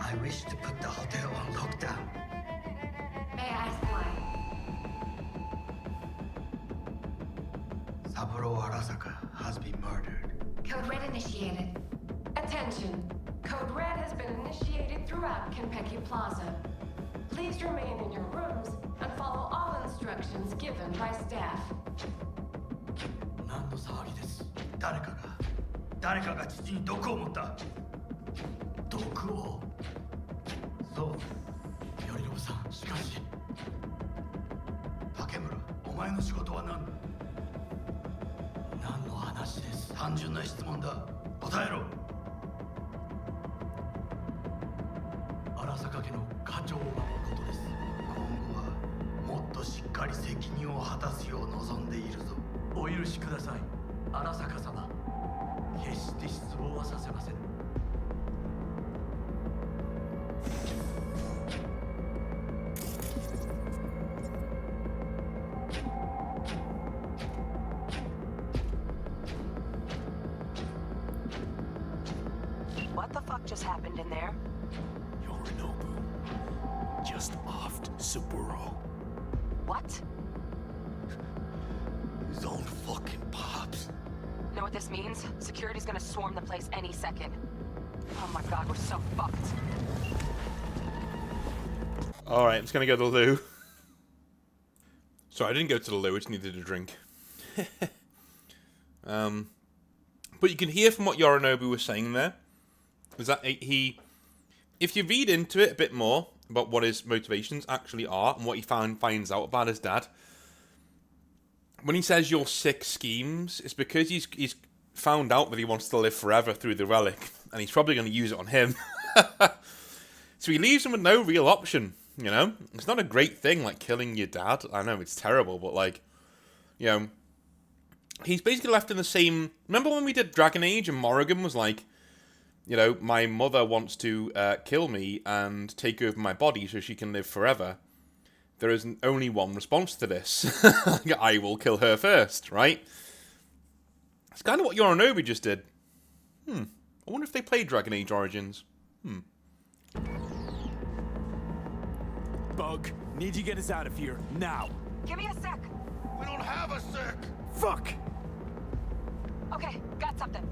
I wish to put the hotel on lockdown. May I ask why? Saburo Arasaka has been murdered. Code Red initiated. Attention. Code Red has been initiated throughout Kompeki Plaza. Please remain in your rooms and follow all instructions given by staff. 何の騒ぎです。誰かが父に毒を持った。毒を。そう。頼信さん、しかし。竹村、お前の仕事は何だ。何の話です。単純な質問だ。答えろ。荒坂家の家長を守ることです。今後はもっとしっかり責任を果たすよう望んでいるぞ。お許しください、荒坂様。決して失望はさせません。What the fuck just happened in there? Yorinobu just offed Saburo. What? His own fucking pops. Know what this means? Security's gonna swarm the place any second. Oh my god, we're so fucked. Alright, I'm just gonna go to the loo. Sorry, I didn't go to the loo, I just needed a drink. But you can hear from what Yorinobu was saying there, is that he, if you read into it a bit more about what his motivations actually are and what he finds out about his dad, when he says your sick schemes, it's because he's found out that he wants to live forever through the relic, and he's probably going to use it on him. So he leaves him with no real option, you know? It's not a great thing, like, killing your dad. I know, it's terrible, but, like, you know, he's basically left in the same... Remember when we did Dragon Age and Morrigan was like, you know, my mother wants to kill me and take over my body so she can live forever. There is only one response to this. I will kill her first, right? It's kind of what Yorinobu just did. I wonder if they played Dragon Age Origins. Bug, need you to get us out of here, now. Give me a sec. We don't have a sec. Fuck! Okay, got something.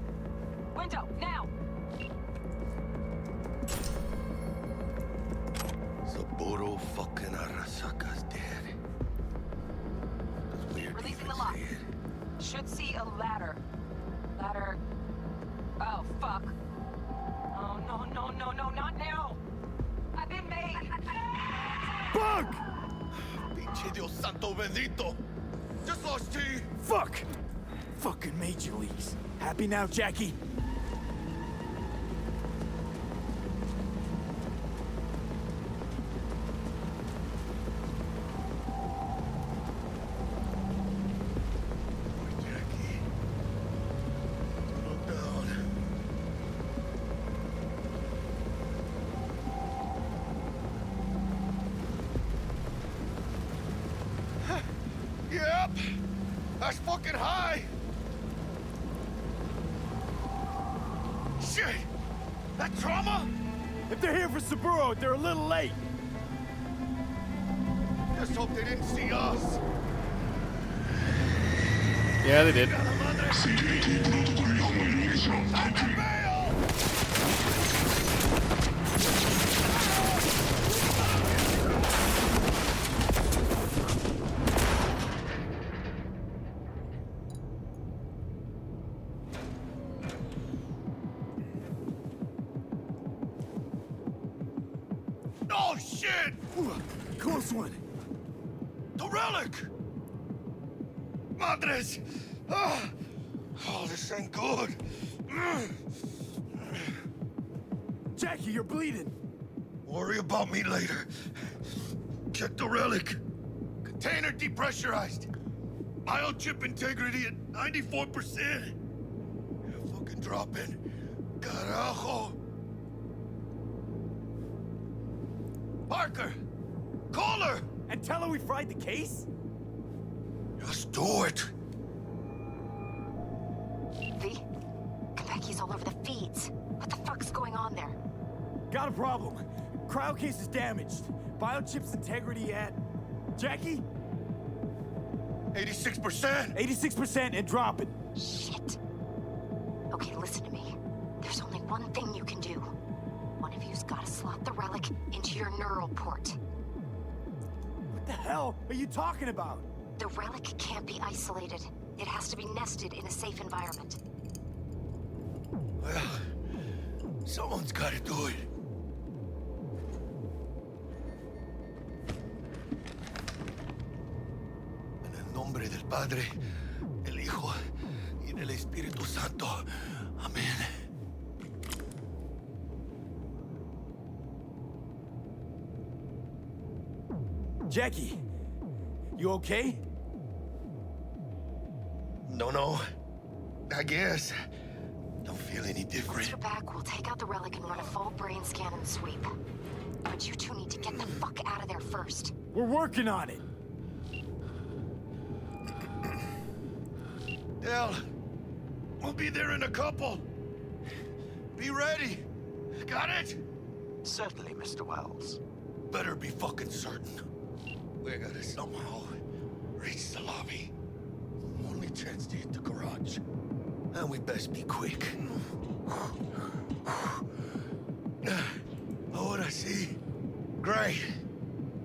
Window, now. Saburo fucking Arasaka's dead. That's weird. Releasing the lock. Should see a ladder. Ladder. Oh, fuck. Oh, no, not now. I've been made. Bug! Pinche Dios santo bendito. Just lost T. Fuck! Fucking Major Leagues. Happy now, Jackie? Yep. That's fucking high. Shit. That trauma? If they're here for Saburo, they're a little late. Just hope they didn't see us. Yeah, they did. Oh shit! Close one. The relic! Madres! Oh, this ain't good. Jackie, you're bleeding. Worry about me later. Check the relic. Container depressurized. Biochip integrity at 94%. Fucking dropping. Carajo. Parker! Call her! And tell her we fried the case? Just do it. V? Kompeki's all over the feeds. What the fuck's going on there? Got a problem. Cryo case is damaged. Biochip's integrity at... Jackie? 86%! 86% and dropping. Shit. Okay, listen to me. There's only one thing you can do. One of you's gotta slot the relic into your neural port. What the hell are you talking about? The relic can't be isolated. It has to be nested in a safe environment. Well, someone's gotta do it. En el nombre del Padre, el Hijo y del Espíritu Santo. Amén. Jackie, you okay? No. I guess. Don't feel any different. Once you're back, we'll take out the relic and run a full brain scan and sweep. But you two need to get the fuck out of there first. We're working on it. Dell, we'll be there in a couple. Be ready. Got it? Certainly, Mr. Wells. Better be fucking certain. We gotta somehow reach the lobby. Only chance to hit the garage. And we best be quick. Ahora sí. Great.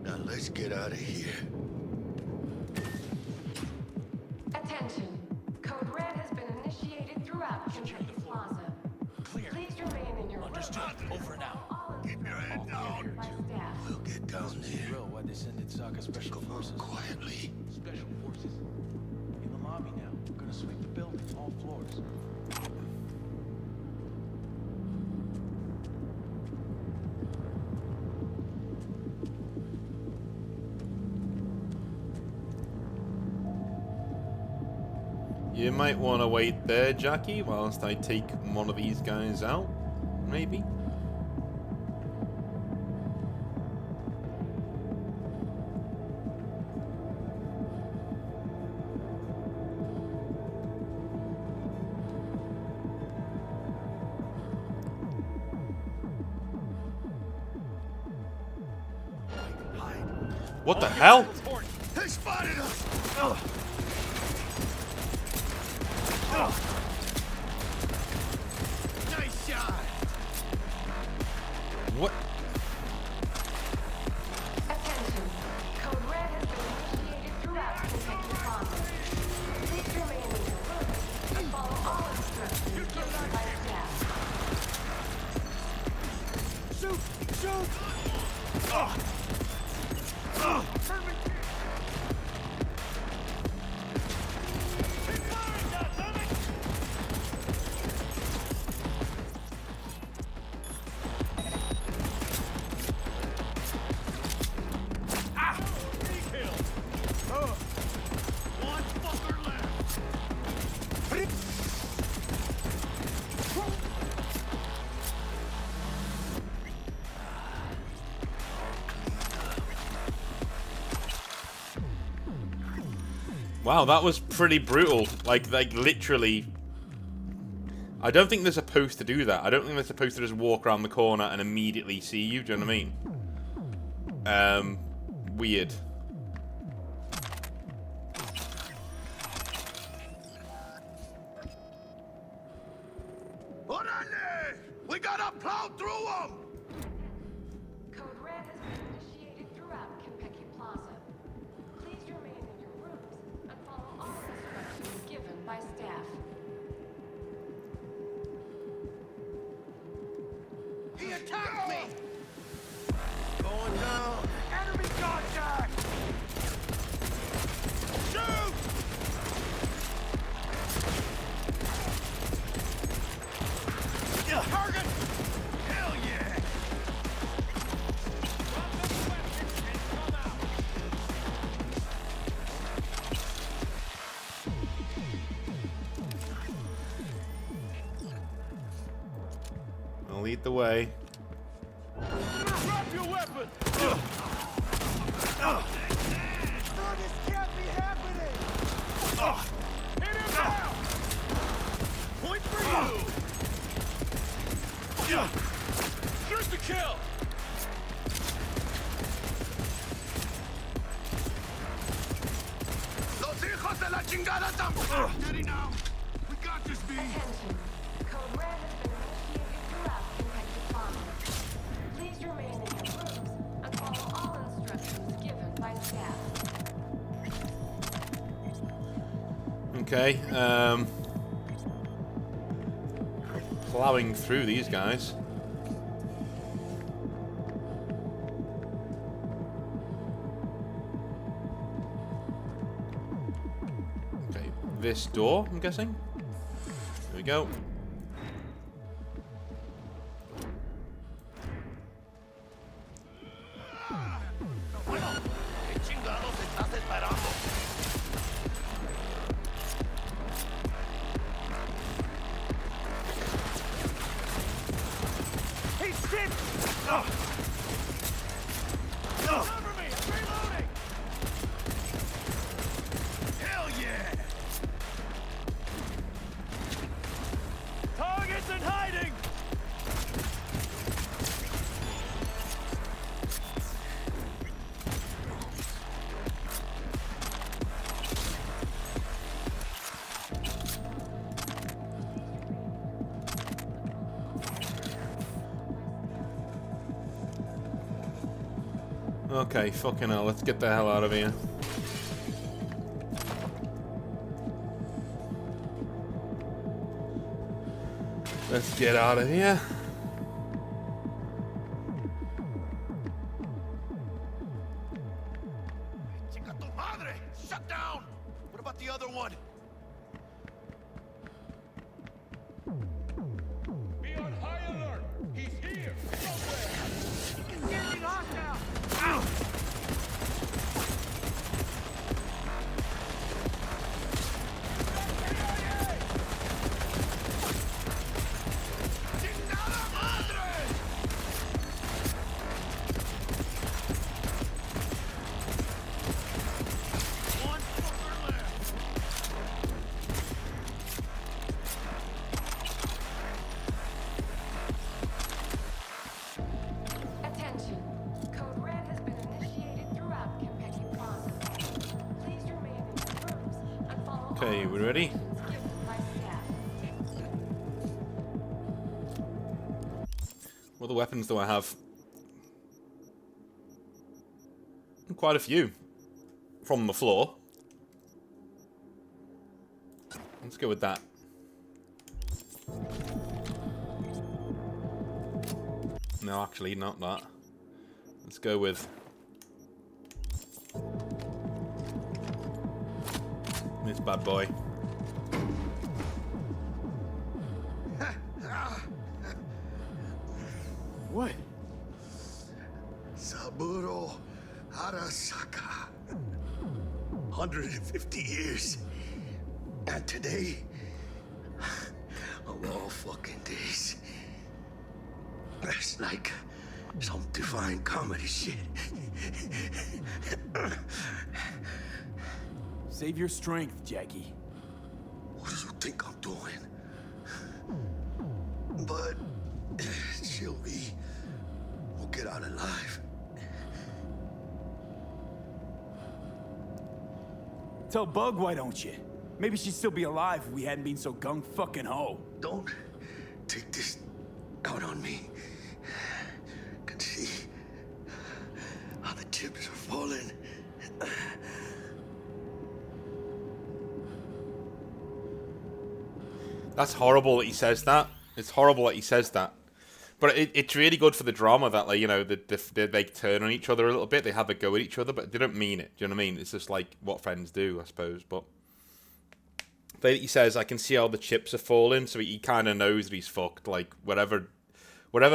Now let's get out of here. Attention. Code Red has been initiated throughout Kompeki Plaza. Clear. Please remain in your Understood. Over now. Keep your head down. We'll get down there. Why they send in Saka Special Forces? Quietly. Special Forces. In the lobby now. We're gonna sweep the building, all floors. You might want to wait there, Jackie, whilst I take one of these guys out, maybe? What the hell? They spotted us! Nice shot! What? Attention. Code Red has been initiated throughout Kompeki Plaza. Please remain in your rooms and follow all instructions given by staff. Shoot! Shoot! Wow, that was pretty brutal. Like literally. I don't think they're supposed to do that. I don't think they're supposed to just walk around the corner and immediately see you. Do you know what I mean? Weird. Orale! We gotta plow through them! Code Red has been initiated throughout Kompeki Plaza. Please remain in your rooms and follow all instructions given by staff. He attacked me! Going down. Enemy contact! Shoot! Target! Hell yeah! I'll lead the way. Drop your weapon! No, this can't be happening! Hit him now! Point for you! Shoot the kill! Los hijos de la chingada están... Steady now! We got this, B! Attention. Code Red has been initiated throughout Kompeki Plaza. Please remain in your rooms and follow all instructions given by staff. Okay, plowing through these guys. Okay, this door, I'm guessing. Here we go. ¿Qué chingados estás esperando? He's shit! Cover me! I'm reloading! Hell yeah! Targets in hiding! Okay, fucking hell, let's get the hell out of here. Let's get out of here. Chica tu madre! Shut down! What about the other one? Be on high alert. He's here. Somewhere. Engaging hostile! ¡Chingada madre! One fucker left. ready? What other weapons do I have? Quite a few. From the floor. Let's go with that. No, actually, not that. Let's go with this bad boy. What? Saburo Arasaka. 150 years. And today, of all fucking days, that's like some divine comedy shit. Save your strength, Jackie. What do you think I'm doing? But Sylvie will get out alive. Tell Bug, why don't you? Maybe she'd still be alive if we hadn't been so gung-fucking-ho. Don't take this out on me. Can see how the chips are falling. That's horrible that he says that. It's horrible that he says that. But it's really good for the drama that, like, you know, they turn on each other a little bit. They have a go at each other, but they don't mean it. Do you know what I mean? It's just like what friends do, I suppose. But he says, I can see how the chips are falling, so he kind of knows that he's fucked. Like, whatever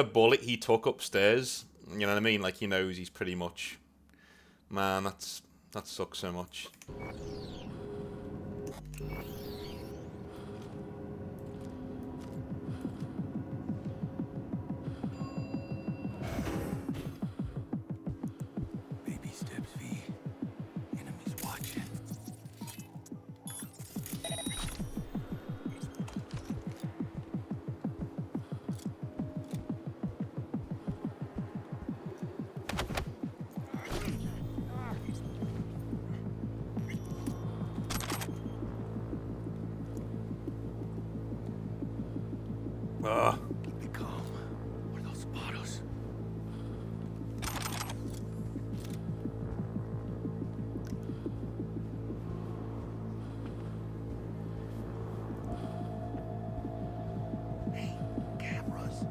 bullet he took upstairs, you know what I mean? Like, he knows he's pretty much... Man, that sucks so much. Keep it calm. What are those bottles? Hey, cameras.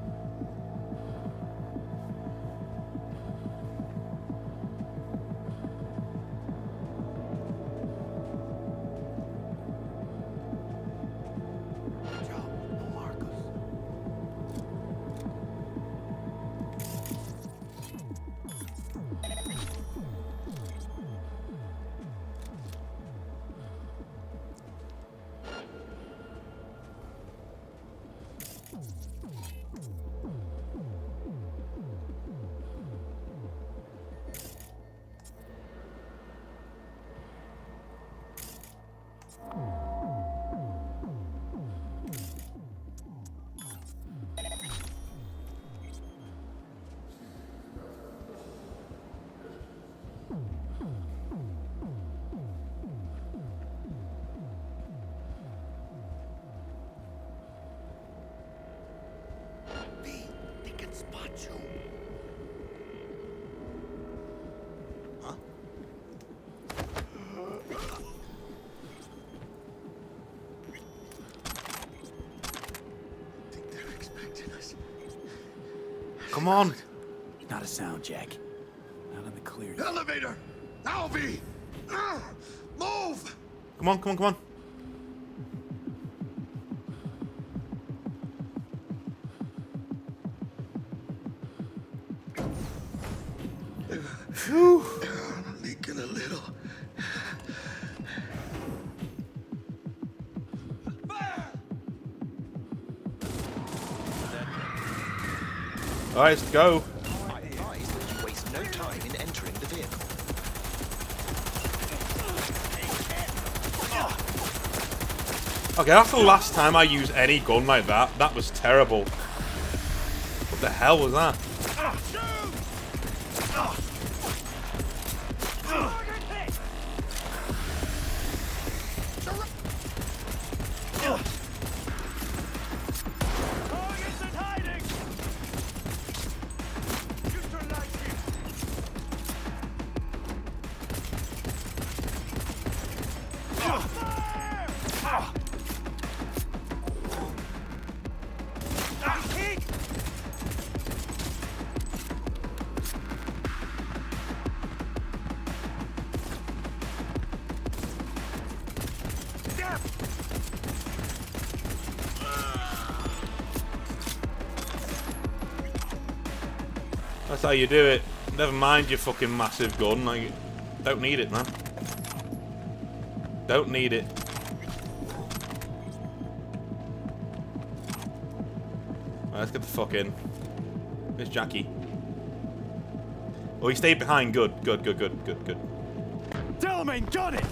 They can spot you. Huh? Think they're expecting us. Come on. Not a sound, Jack. Not in the clear. Elevator! Now, V! Move! Come on, come on, come on. Phew. Leaking a little. All right, let's go. I advise that you waste no time in entering the vehicle. Okay, that's the last time I use any gun like that. That was terrible. What the hell was that? That's how you do it. Never mind your fucking massive gun. Like, don't need it, man. Don't need it. Right, let's get the fuck in. Where's Jackie? Oh, he stayed behind. Good. Tell him I ain't got it!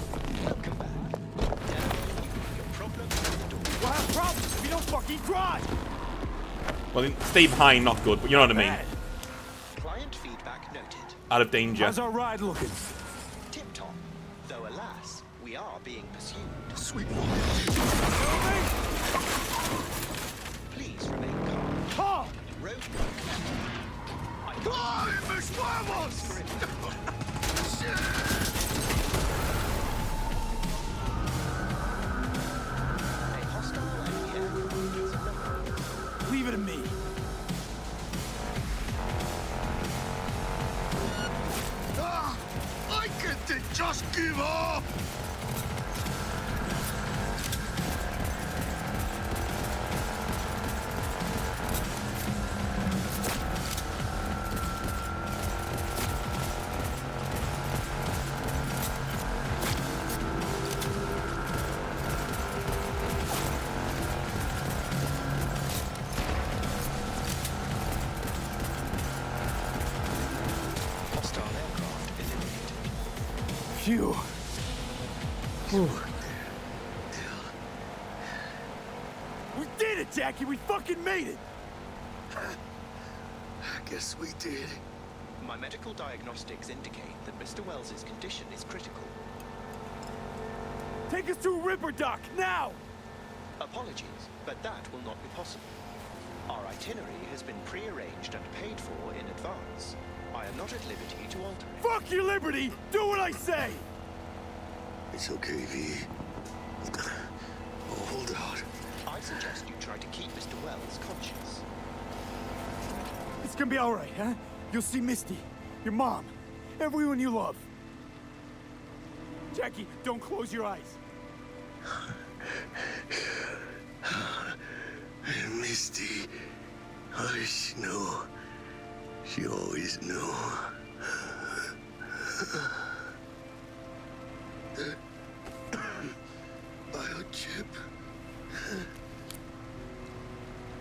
We'll have problems if you don't fucking drive! Well, stay behind, not good, but you know what I mean. Client feedback noted. Out of danger. How's our ride looking? Tip-top. Though alas, we are being pursued. Sweet. Please remain calm. Calm! Roadblock. ¡Ay, mis huevos! A hostile enemy aircraft is a Leave it to me. I can't just give up! Phew. Whew. We did it, Jackie! We fucking made it! I guess we did. My medical diagnostics indicate that Mr. Wells's condition is critical. Take us to Ripper Dock, now! Apologies, but that will not be possible. Our itinerary has been pre-arranged and paid for in advance. I am not at liberty to alter it. Fuck your liberty! Do what I say! It's okay, V. Oh, hold out. I suggest you try to keep Mr. Wells conscious. It's gonna be alright, huh? You'll see Misty, your mom, everyone you love. Jackie, don't close your eyes. Misty. Oh, she knew. She always knew. The biochip.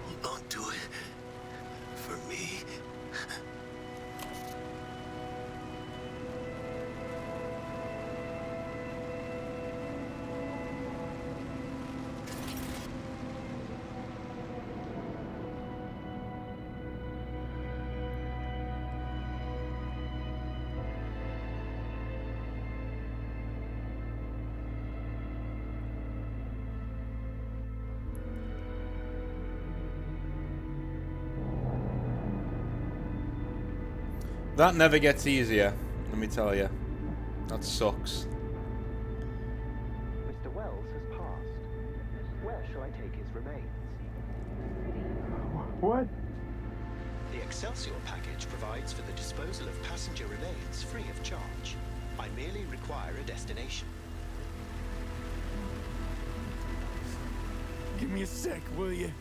Hold on to it. For me. That never gets easier, let me tell you. That sucks. Mr. Wells has passed. Where shall I take his remains? What? The Excelsior package provides for the disposal of passenger remains free of charge. I merely require a destination. Give me a sec, will you?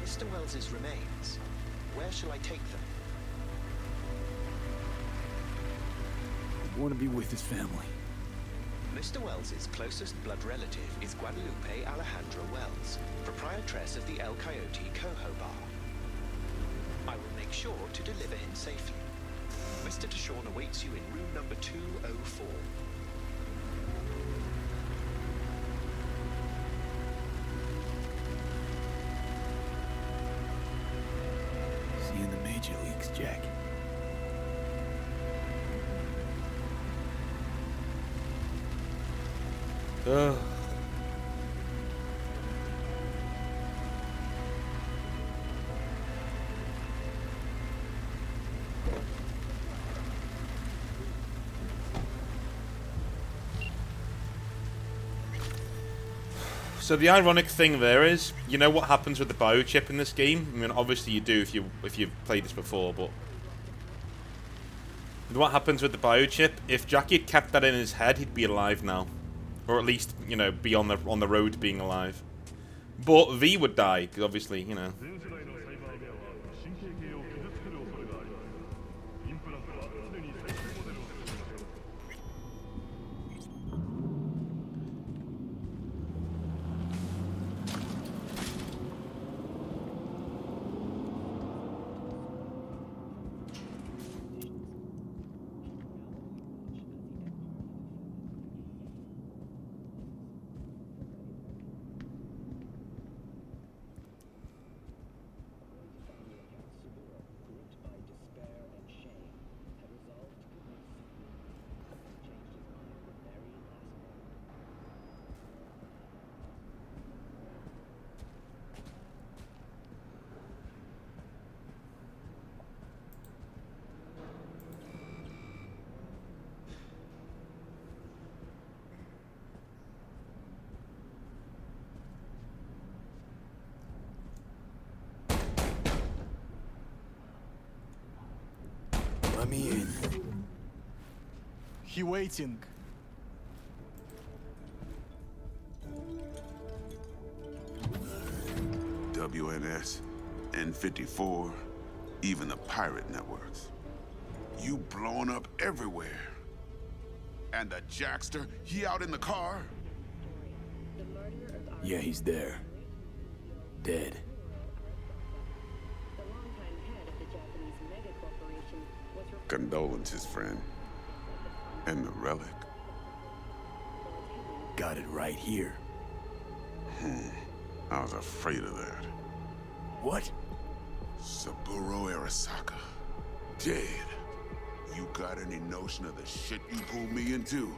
Mr. Wells's remains. Where shall I take them? I want to be with his family. Mr. Wells's closest blood relative is Guadalupe Alejandra Wells, proprietress of the El Coyote Coho Bar. I will make sure to deliver him safely. Mr. Deshawn awaits you in room number 204. See you in the major leagues, Jack. Ugh. So the ironic thing there is, you know what happens with the biochip in this game? I mean, obviously you do if you've played this before, but what happens with the biochip? If Jackie had kept that in his head, he'd be alive now, or at least, you know, be on the road being alive. But V would die, because obviously, you know. Let me in. He waiting. WNS, N54, even the pirate networks. You blown up everywhere. And the Jackster, he out in the car? Yeah, he's there. Dead. Condolences, friend. And the Relic? Got it right here. I was afraid of that. What? Saburo Arasaka. Dead. You got any notion of the shit you pulled me into?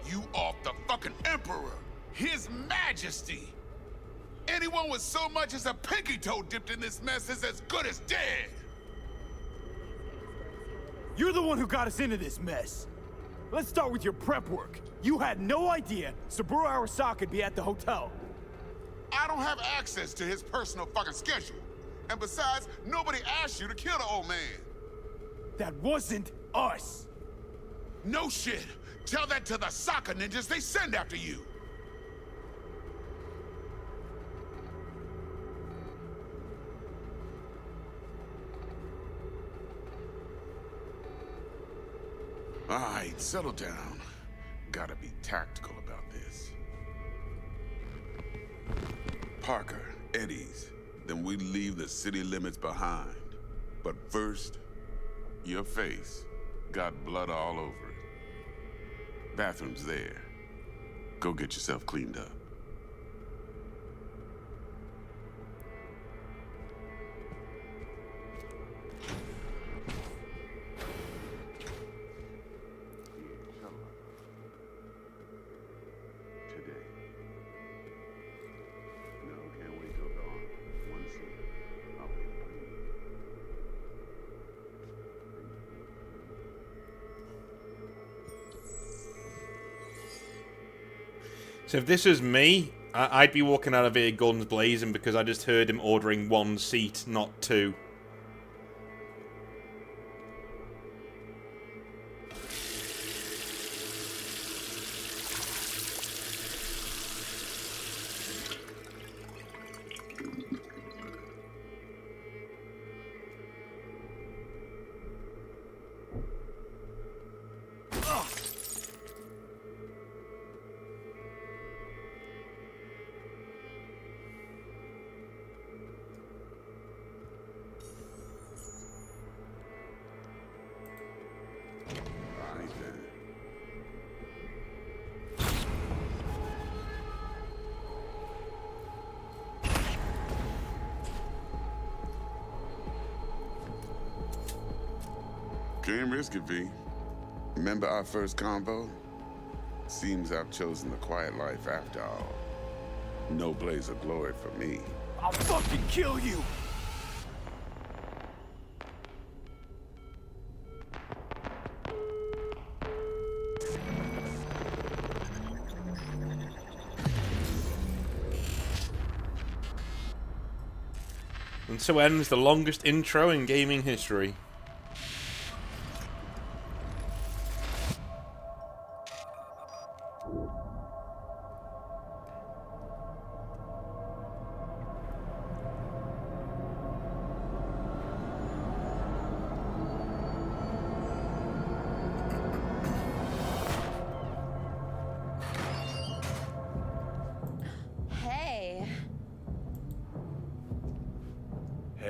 You off the fucking Emperor! His Majesty! Anyone with so much as a pinky toe dipped in this mess is as good as dead! You're the one who got us into this mess. Let's start with your prep work. You had no idea Saburo Arasaka'd be at the hotel. I don't have access to his personal fucking schedule. And besides, nobody asked you to kill the old man. That wasn't us. No shit. Tell that to the soccer ninjas they send after you. All right, settle down. Gotta be tactical about this. Parker, Eddie's. Then we leave the city limits behind. But first, your face got blood all over it. Bathroom's there. Go get yourself cleaned up. So if this was me, I'd be walking out of here guns blazing because I just heard him ordering 1 seat, not 2. Can't risk it, V. Remember our first convo? Seems I've chosen the quiet life after all. No blaze of glory for me. I'll fucking kill you! And so ends the longest intro in gaming history.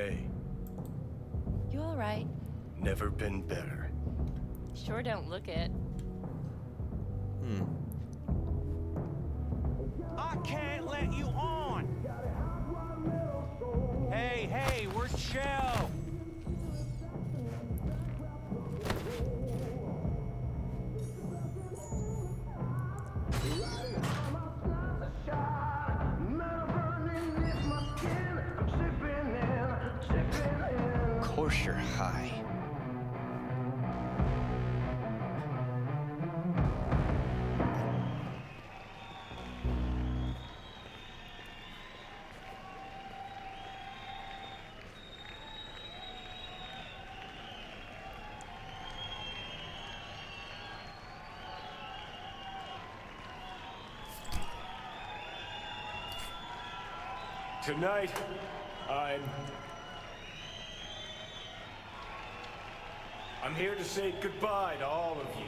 Hey, You all right? never been better. Sure don't look it. I can't let you on! Hey, we're chill! Of course you're high. Tonight, I'm here to say goodbye to all of you.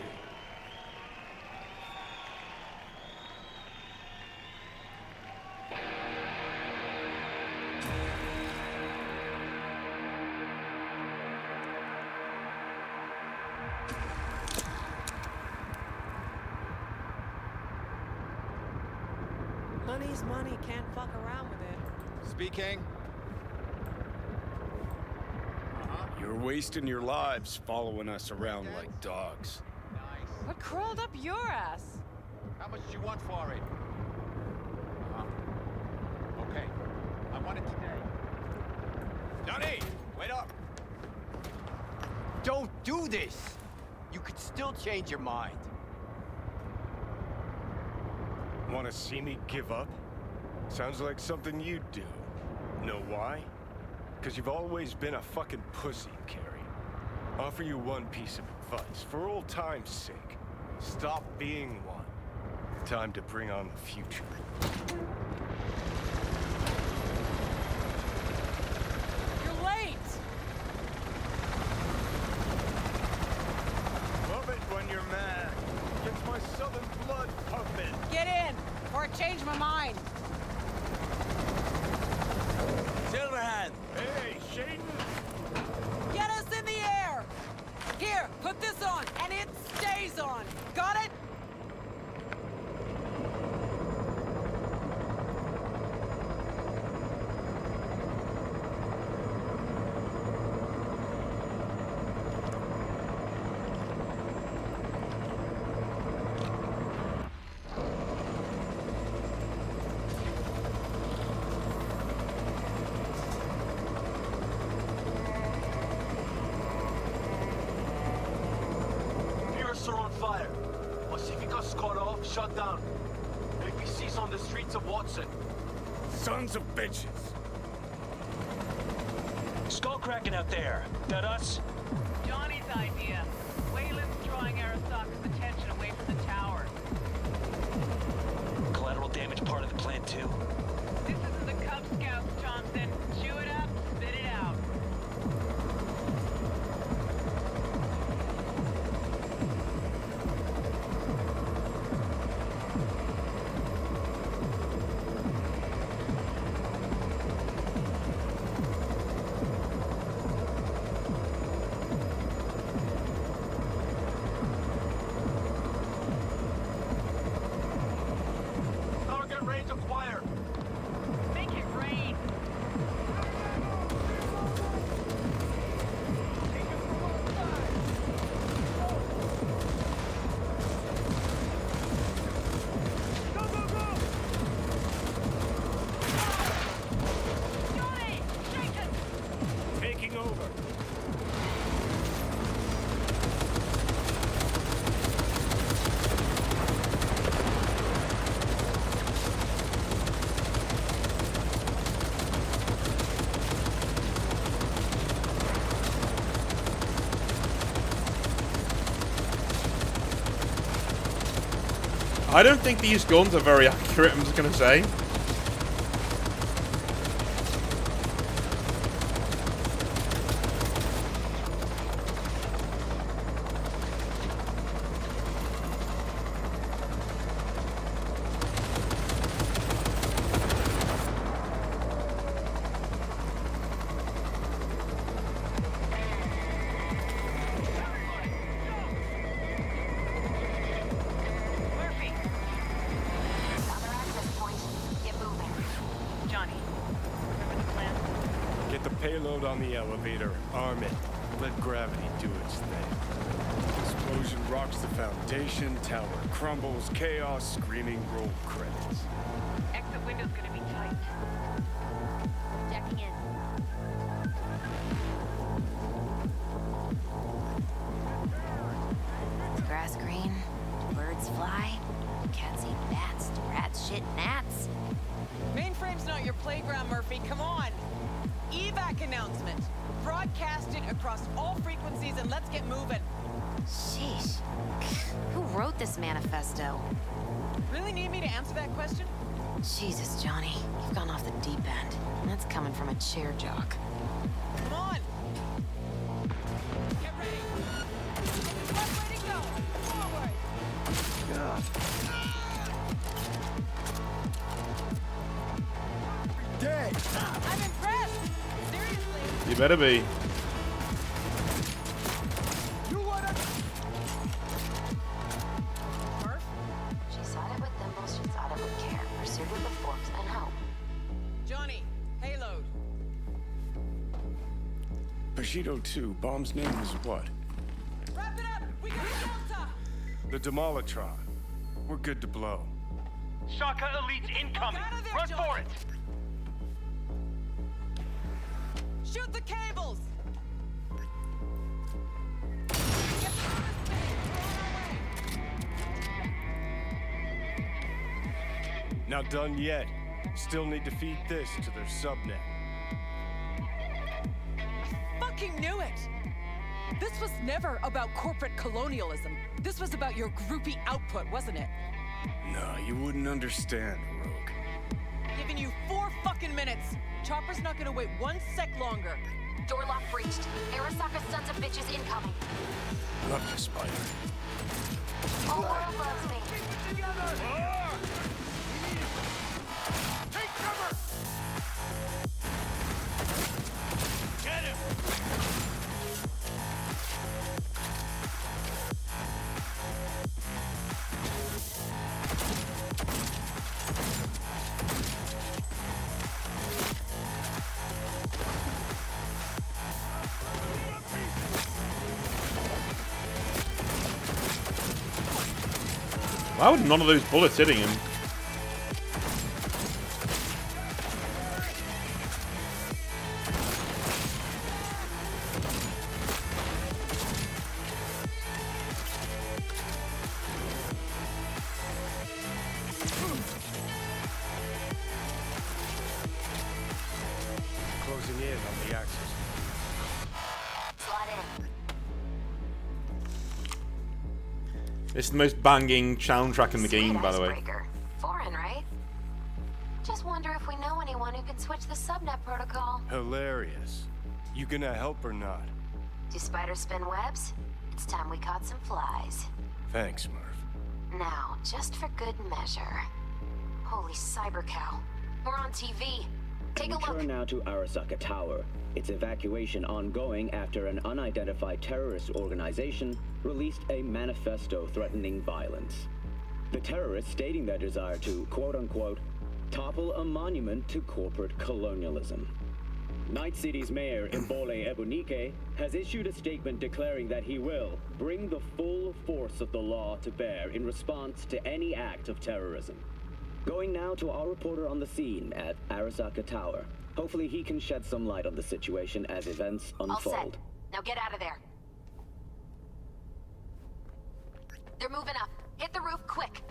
Money's money, can't fuck around with it. Speaking. You're wasting your lives following us around like dogs. What crawled up your ass? How much do you want for it? Okay. I want it today. Johnny, wait up. Don't do this! You could still change your mind. Want to see me give up? Sounds like something you'd do. Know why? Because you've always been a fucking pussy, Carrie. Offer you one piece of advice, for old time's sake. Stop being one. Time to bring on the future. You're late! Love it when you're mad. Gets my southern blood pumping. Get in, or I change my mind. Silverhand! Hey, Shaden! Get us in the air! Here, put this on, and it stays on. Got it? Are on fire. Pacifica's cut off, shut down. APC's on the streets of Watson. Sons of bitches! Skull cracking out there. That us? Johnny's idea. Wayland's drawing Arasaka's attention away from the tower. Collateral damage part of the plan too. This isn't the Cub Scouts, Johnson. Chew it up, spit it out. Target range acquired. Make it rain. Johnny! Shaken! Taking over. I don't think these guns are very accurate, I'm just gonna say. Load on the elevator, arm it, let gravity do its thing. Explosion rocks the foundation, tower crumbles, chaos, screaming, roll credits. Exit window's gonna be tight. Checking in. Grass green, birds fly, cats eat bats, rats shit gnats. Mainframe's not your playground, Murphy. Come on. Evac announcement. Broadcast it across all frequencies and let's get moving. Sheesh. Who wrote this manifesto? Really need me to answer that question? Jesus, Johnny. You've gone off the deep end. That's coming from a chair jock. Come on. Get ready. One way to go. Forward. Day. I'm impressed. Seriously. You better be. You wanna? Murph? She sought it with thimbles, she sought it with care, pursued it with forks and hope. Johnny, payload. Bushido 2, bomb's name is what? Wrap it up. We got Delta. The Demolitron. We're good to blow. Shaka Elite's incoming. Out of there, Run Johnny. for it. Shoot the cables. Not done yet. Still need to feed this to their subnet. Fucking knew it. This was never about corporate colonialism. This was about your groupie output, wasn't it? No, you wouldn't understand, Rogue. Giving you 4 fucking minutes. Chopper's not gonna wait 1 sec longer. Door lock breached. Arasaka sons of bitches incoming. Love you, Spider. All world loves me. Take cover! Get him! Why would none of those bullets hitting him? Closing in on the axis. Slide in. It's the most banging soundtrack in the game, by the way. Icebreaker. Foreign, right? Just wonder if we know anyone who can switch the subnet protocol. Hilarious. You gonna help or not? Do spiders spin webs? It's time we caught some flies. Thanks, Murph. Now, just for good measure. Holy cyber cow. We're on TV. Take a look. Return now to Arasaka Tower. Its evacuation ongoing after an unidentified terrorist organization released a manifesto threatening violence. The terrorists stating their desire to, quote-unquote, topple a monument to corporate colonialism. Night City's mayor, Mbole Ebunike, has issued a statement declaring that he will bring the full force of the law to bear in response to any act of terrorism. Going now to our reporter on the scene at Arasaka Tower. Hopefully he can shed some light on the situation as events unfold. All set. Now get out of there. They're moving up. Hit the roof quick.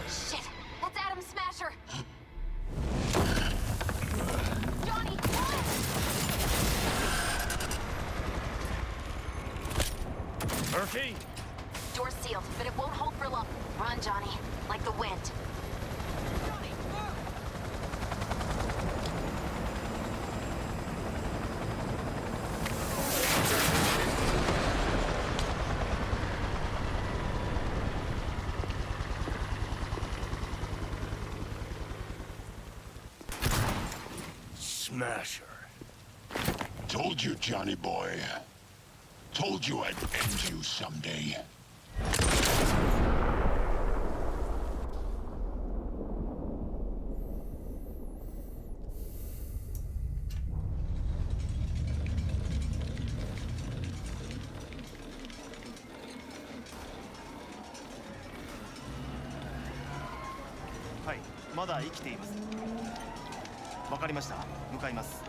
Shit! That's Adam Smasher! Johnny, run! Murphy? Door's sealed, but it won't hold for long. Run, Johnny. Like the wind. Johnny, move! Smasher. Told you, Johnny boy. Told you I'd end you someday. Hi, まだ生きています。わかりました。向かいます。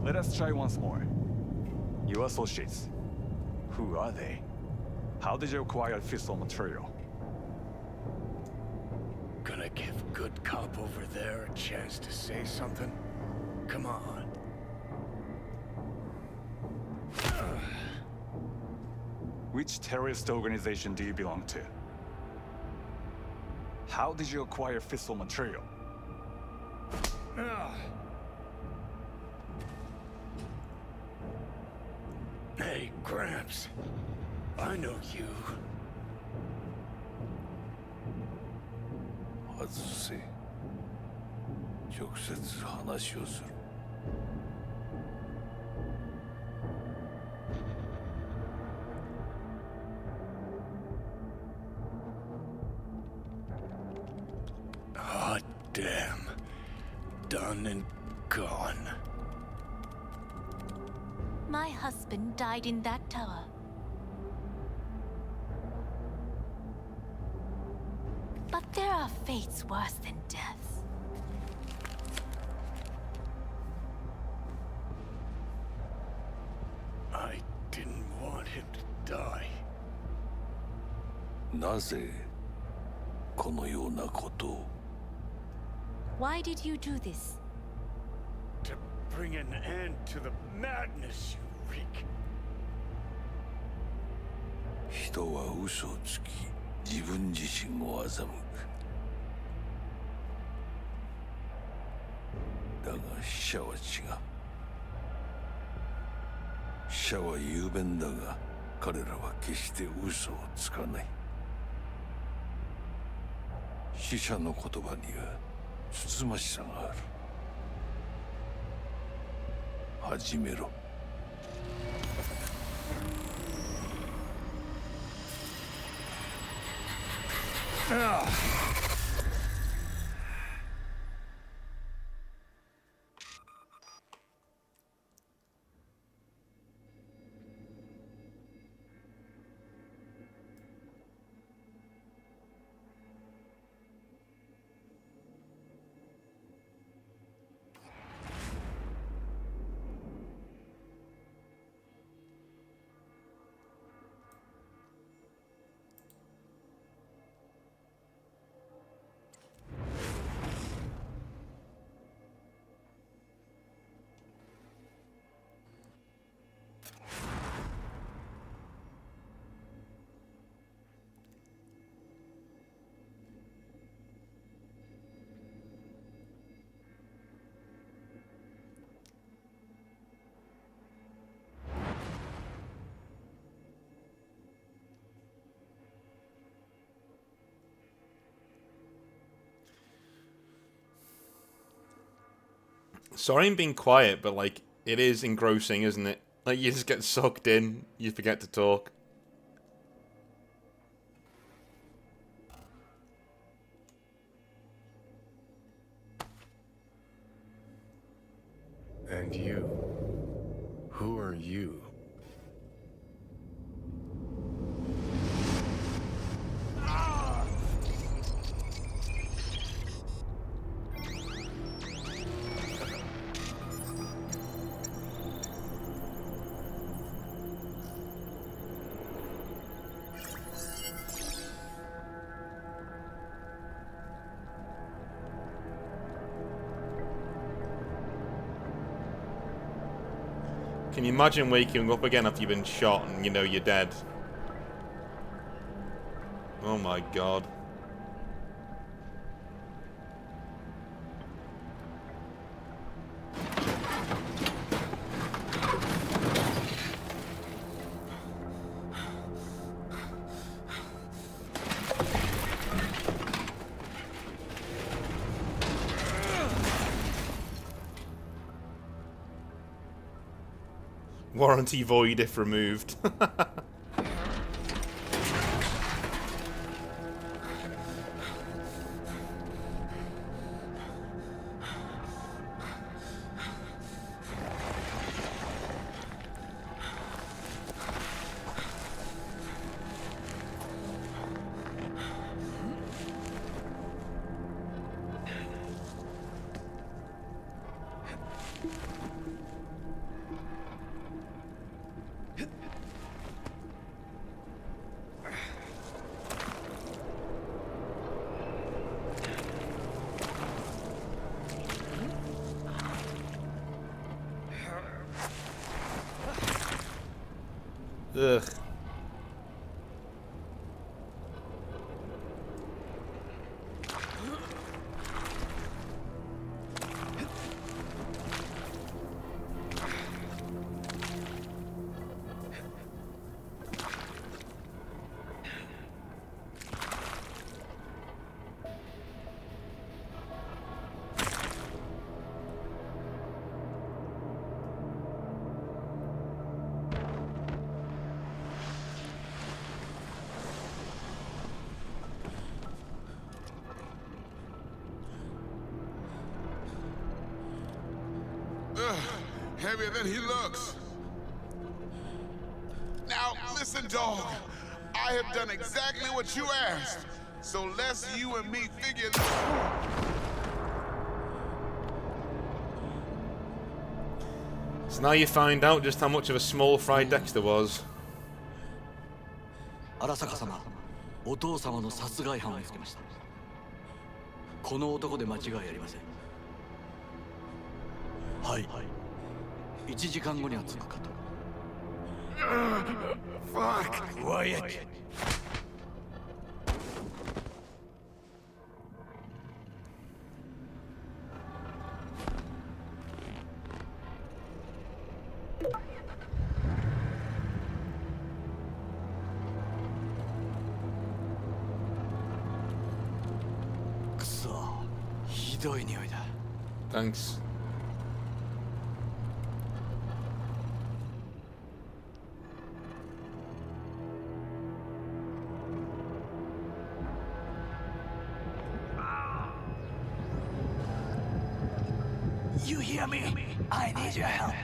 Let us try once more. Your associates. Who are they? How did you acquire fissile material? Gonna give good cop over there a chance to say something? Come on. Which terrorist organization do you belong to? How did you acquire fissile material? Hey, Gramps. I know you. 外せ。直接話をする。Hot damn. Done and gone. My husband died in that tower. But there are fates worse than death. I didn't want him to die. なぜこのようなことを Why did you do this? To bring an end to the madness you wreak. 人は嘘をつき自分自身を欺くだが死者は違う死者は雄弁だが彼らは決して嘘をつかない死者の言葉にはつつましさがある始めろSorry I'm being quiet, but, like, it is engrossing, isn't it? Like, you just get sucked in, you forget to talk. And you? Who are you? Can you imagine waking up again after you've been shot and you know you're dead? Oh my god. Warranty void if removed. Ugh. Heavier than he looks. Now, listen, dog. I have done exactly what you asked. So let's you and me figure this out. So now you find out just how much of a small fry Dexter was. 荒坂様、お父様の殺害犯を見つけました。この男で間違いありません。はい。1時間後には着くかと。Fuck! Quiet! Thanks. You hear me? I need your help.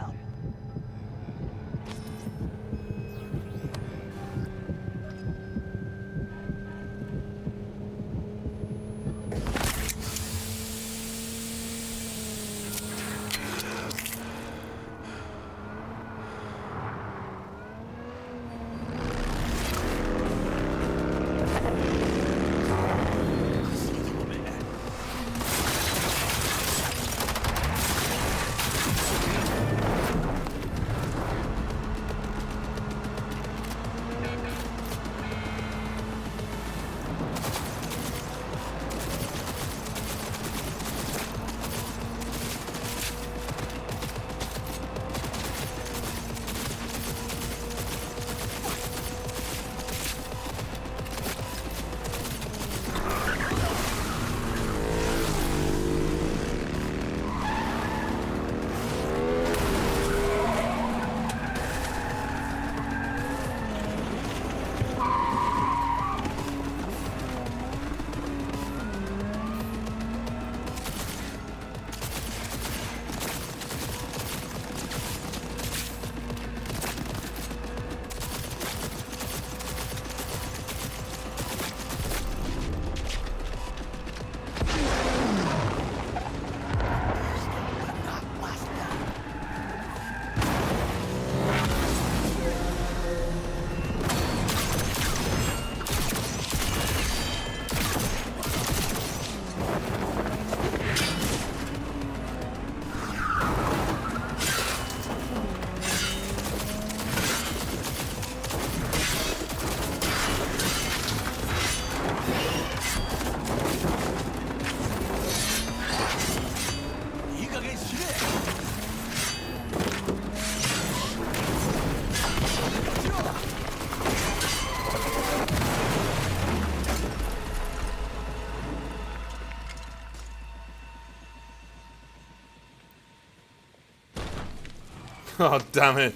Oh, damn it.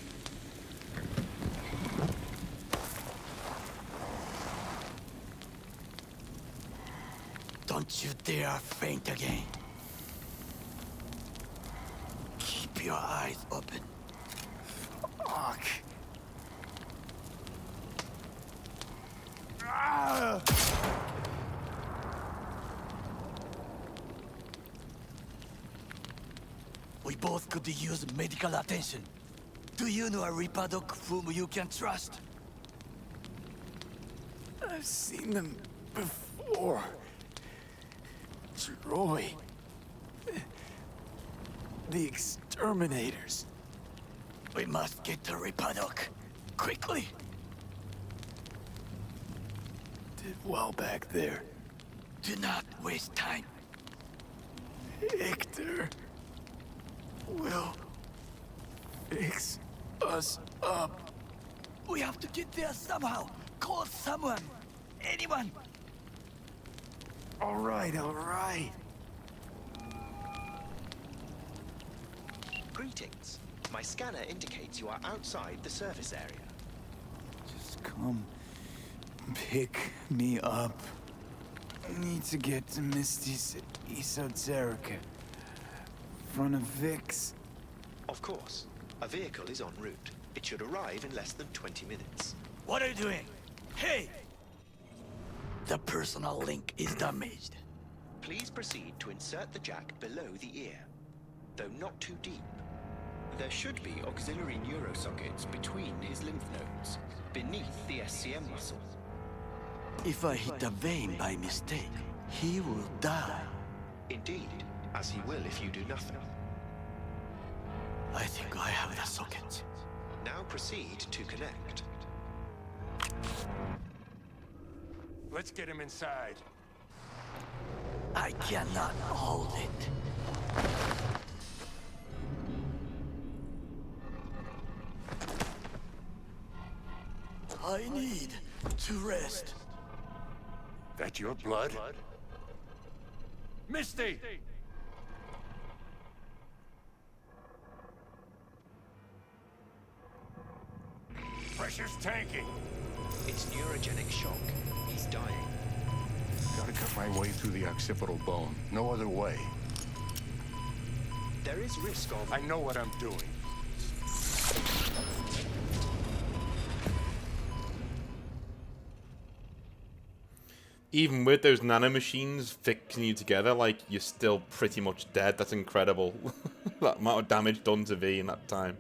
you dare faint again. Keep your eyes open. Fuck. Ah! We both could use medical attention. Do you know a Reaper Doc whom you can trust? I've seen them before. Troy. The exterminators. We must get to Reaper Doc. Quickly. Did well back there. Do not waste time. Victor will fix us up. We have to get there somehow. Call someone. Anyone. All right, all right. Greetings. My scanner indicates you are outside the service area. Just come pick me up. I need to get to Misty's esoterica. Front of Vic's. Of course. A vehicle is en route. It should arrive in less than 20 minutes. What are you doing? Hey! The personal link is damaged. Please proceed to insert the jack below the ear, though not too deep. There should be auxiliary neurosockets between his lymph nodes, beneath the SCM muscle. If I hit a vein by mistake, he will die. Indeed, as he will if you do nothing. I think I have the socket. Now proceed to connect. Let's get him inside. I cannot hold it. I need to rest. That your blood? Misty! Pressure's tanking. It's neurogenic shock. He's dying. Gotta cut my way through the occipital bone. No other way. There is risk of... I know what I'm doing. Even with those nanomachines fixing you together, like, you're still pretty much dead. That's incredible. That amount of damage done to V in that time.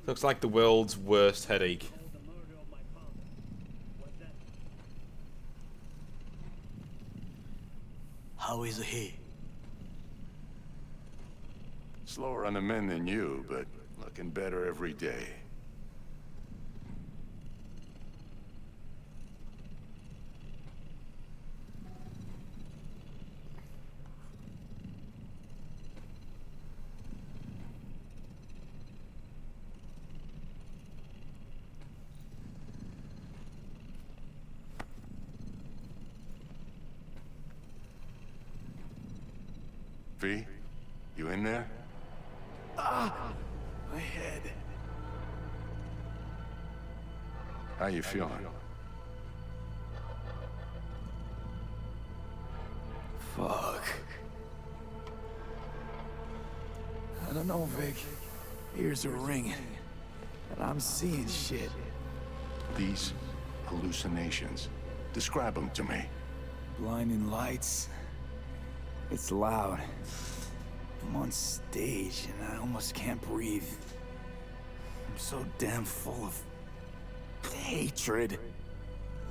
Looks like the world's worst headache. How is he? Slower on the mend than you, but looking better every day. V, you in there? Ah! My head. How you feeling? Fuck. I don't know, Vic. Ears are ringing. And I'm seeing shit. These hallucinations. Describe them to me. Blinding lights. It's loud. I'm on stage and I almost can't breathe. I'm so damn full of hatred.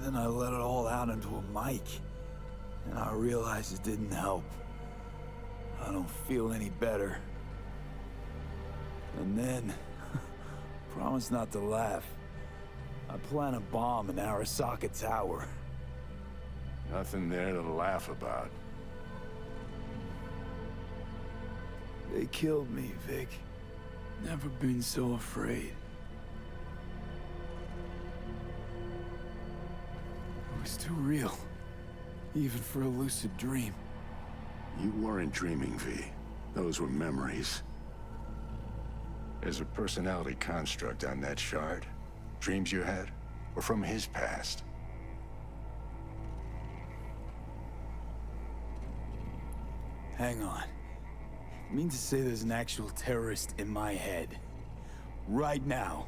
Then I let it all out into a mic. And I realized it didn't help. I don't feel any better. And then, promise not to laugh. I plan a bomb in Arasaka Tower. Nothing there to laugh about. They killed me, Vic. Never been so afraid. It was too real. Even for a lucid dream. You weren't dreaming, V. Those were memories. There's a personality construct on that shard. Dreams you had were from his past. Hang on. You mean to say there's an actual terrorist in my head? Right now?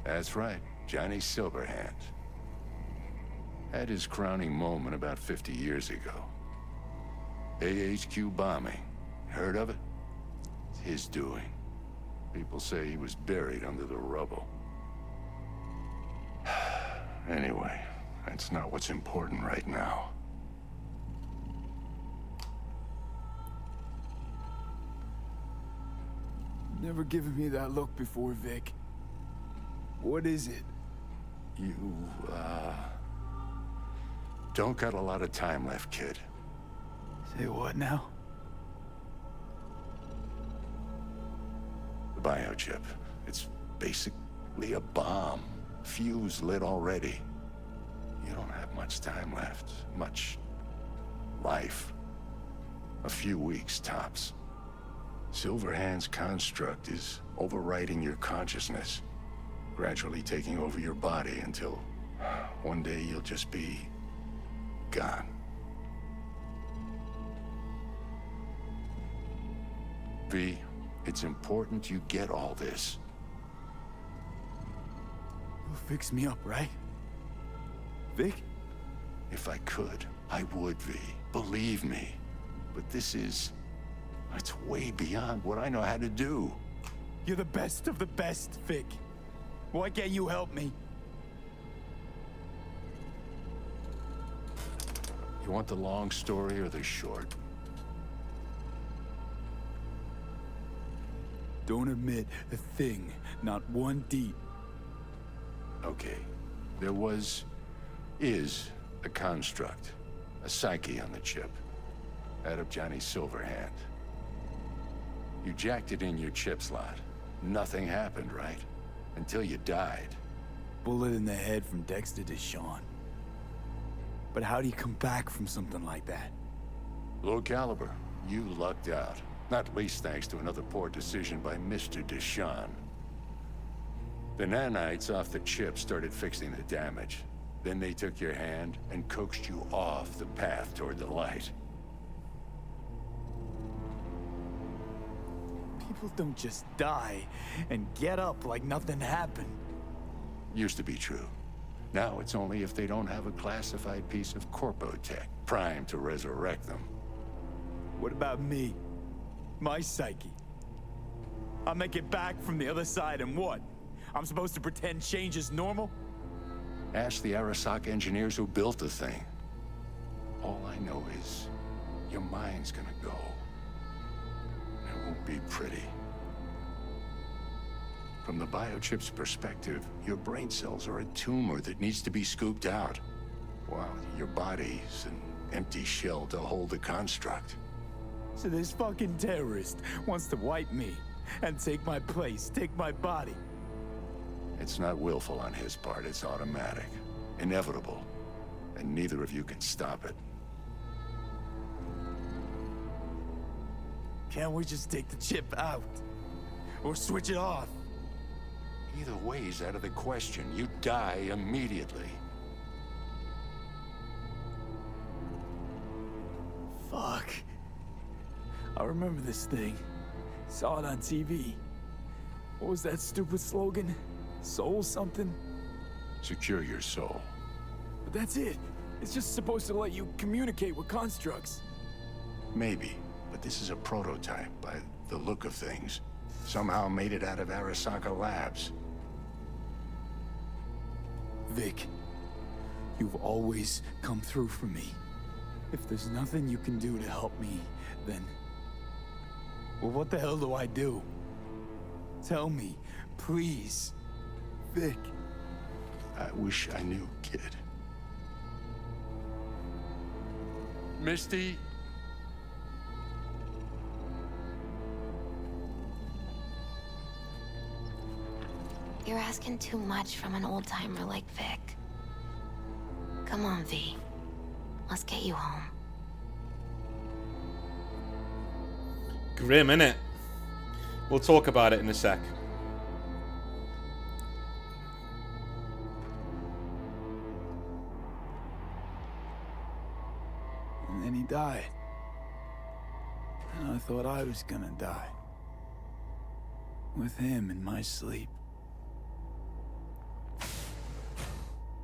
That's right, Johnny Silverhand. Had his crowning moment about 50 years ago. AHQ bombing. Heard of it? It's his doing. People say he was buried under the rubble. Anyway, that's not what's important right now. Never given me that look before, Vic. What is it? You, don't got a lot of time left, kid. Say what now? The biochip. It's basically a bomb. Fuse lit already. You don't have much time left. Much life. A few weeks, tops. Silverhand's construct is overriding your consciousness, gradually taking over your body until one day you'll just be gone. V, it's important you get all this. You'll fix me up, right? Vic? If I could, I would, V. Believe me. But this is... it's way beyond what I know how to do. You're the best of the best, Vic. Why can't you help me? You want the long story or the short? Don't admit a thing, not one deep. Okay. There is a construct. A psyche on the chip. That of Johnny Silverhand. You jacked it in your chip slot. Nothing happened, right? Until you died. Bullet in the head from Dexter to Sean. But how do you come back from something like that? Low caliber. You lucked out. Not least thanks to another poor decision by Mr. Deshawn. The nanites off the chip started fixing the damage. Then they took your hand and coaxed you off the path toward the light. People don't just die and get up like nothing happened. Used to be true. Now it's only if they don't have a classified piece of corpo tech, primed to resurrect them. What about me? My psyche? I'll make it back from the other side and what? I'm supposed to pretend change is normal? Ask the Arasaka engineers who built the thing. All I know is, your mind's gonna go. It won't be pretty. From the biochip's perspective, your brain cells are a tumor that needs to be scooped out, while your body's an empty shell to hold the construct. So this fucking terrorist wants to wipe me and take my place, take my body. It's not willful on his part, it's automatic. Inevitable. And neither of you can stop it. Can't we just take the chip out? Or switch it off? Either way's out of the question. You die immediately. Fuck. I remember this thing. Saw it on TV. What was that stupid slogan? Soul something? Secure your soul. But that's it. It's just supposed to let you communicate with constructs. Maybe, but this is a prototype by the look of things. Somehow made it out of Arasaka Labs. Vic, you've always come through for me. If there's nothing you can do to help me, then... well, what the hell do I do? Tell me, please. Vic. I wish I knew, kid. Misty? You're asking too much from an old-timer like Vic. Come on, V. Let's get you home. Grim, innit? We'll talk about it in a sec. And then he died. And I thought I was gonna die. With him in my sleep.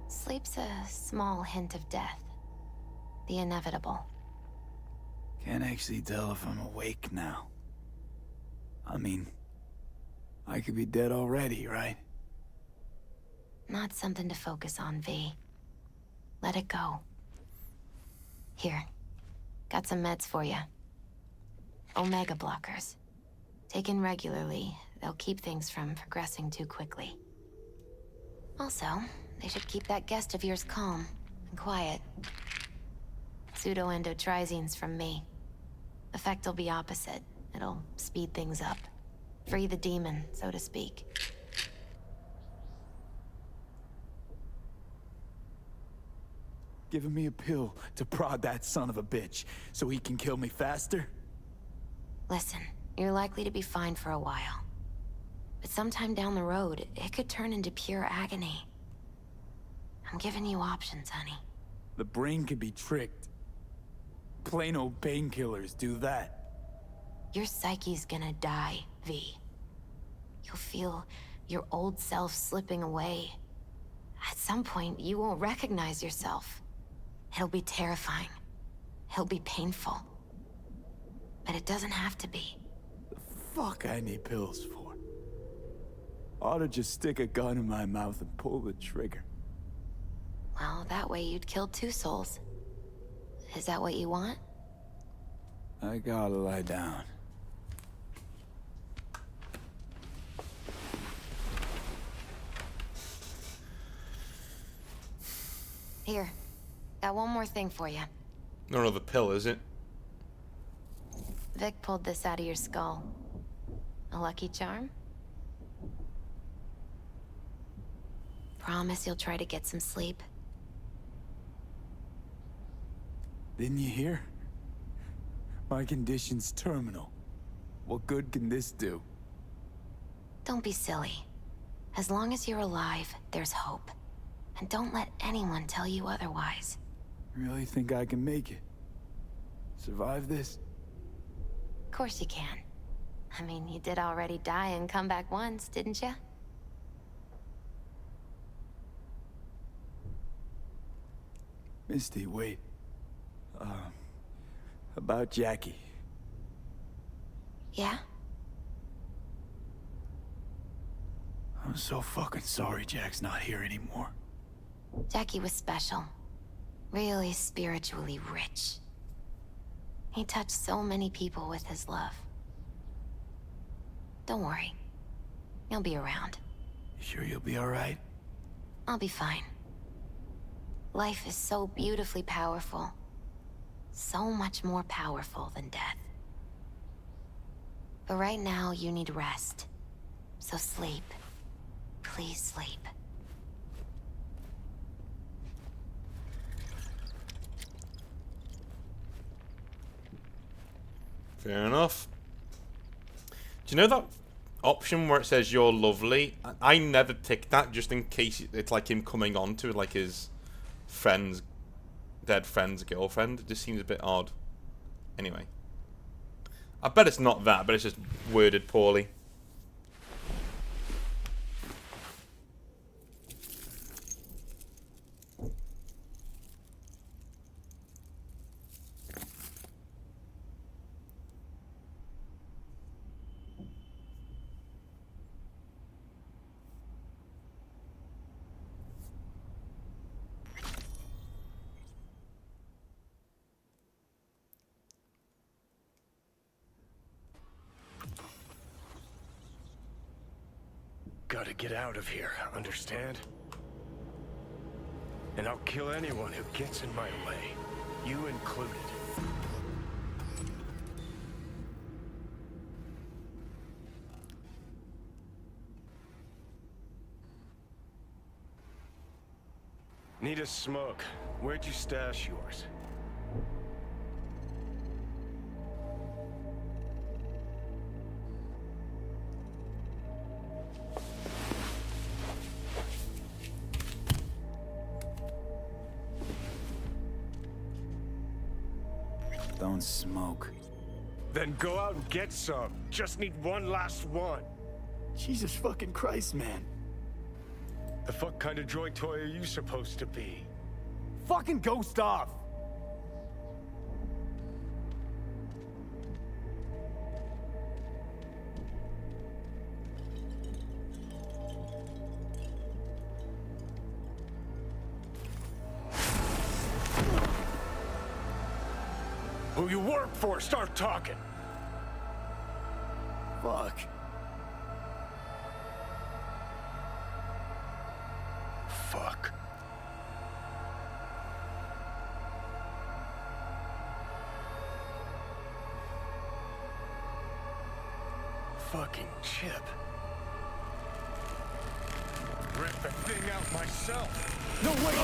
Sleep's a small hint of death. The inevitable. Can't actually tell if I'm awake now. I mean, I could be dead already, right? Not something to focus on, V. Let it go. Here. Got some meds for you. Omega blockers. Taken regularly, they'll keep things from progressing too quickly. Also, they should keep that guest of yours calm and quiet. Pseudo-endotrizine's from me. Effect will be opposite. It'll speed things up. Free the demon, so to speak. Giving me a pill to prod that son of a bitch so he can kill me faster? Listen, you're likely to be fine for a while. But sometime down the road, it could turn into pure agony. I'm giving you options, honey. The brain can be tricked. Plain old painkillers do that. Your psyche's gonna die, V. You'll feel your old self slipping away. At some point, you won't recognize yourself. It'll be terrifying. It'll be painful. But it doesn't have to be. The fuck I need pills for? Ought to just stick a gun in my mouth and pull the trigger. Well, that way you'd kill two souls. Is that what you want? I gotta lie down. Here. Got one more thing for you. Not another pill, is it? Vic pulled this out of your skull. A lucky charm? Promise you'll try to get some sleep. Didn't you hear? My condition's terminal. What good can this do? Don't be silly. As long as you're alive, there's hope. And don't let anyone tell you otherwise. Really think I can make it? Survive this? Of course you can. I mean, you did already die and come back once, didn't you? Misty, wait. About Jackie. Yeah? I'm so fucking sorry Jack's not here anymore. Jackie was special. Really spiritually rich. He touched so many people with his love. Don't worry. He'll be around. You sure you'll be alright? I'll be fine. Life is so beautifully powerful. So much more powerful than death. But right now, you need rest. So sleep. Please sleep. Fair enough. Do you know that option where it says you're lovely? I never tick that just in case it's like him coming on to like his friend's, dead friend's girlfriend. It just seems a bit odd. Anyway. I bet it's not that, but it's just worded poorly. Gotta get out of here, understand? And I'll kill anyone who gets in my way. You included. Need a smoke. Where'd you stash yours? Don't smoke. Then go out and get some. Just need one last one. Jesus fucking Christ, man. The fuck kind of droid toy are you supposed to be? Fucking ghost off! Who you work for, start talking. Fuck. Fuck. Fucking chip. Rip the thing out myself. No way!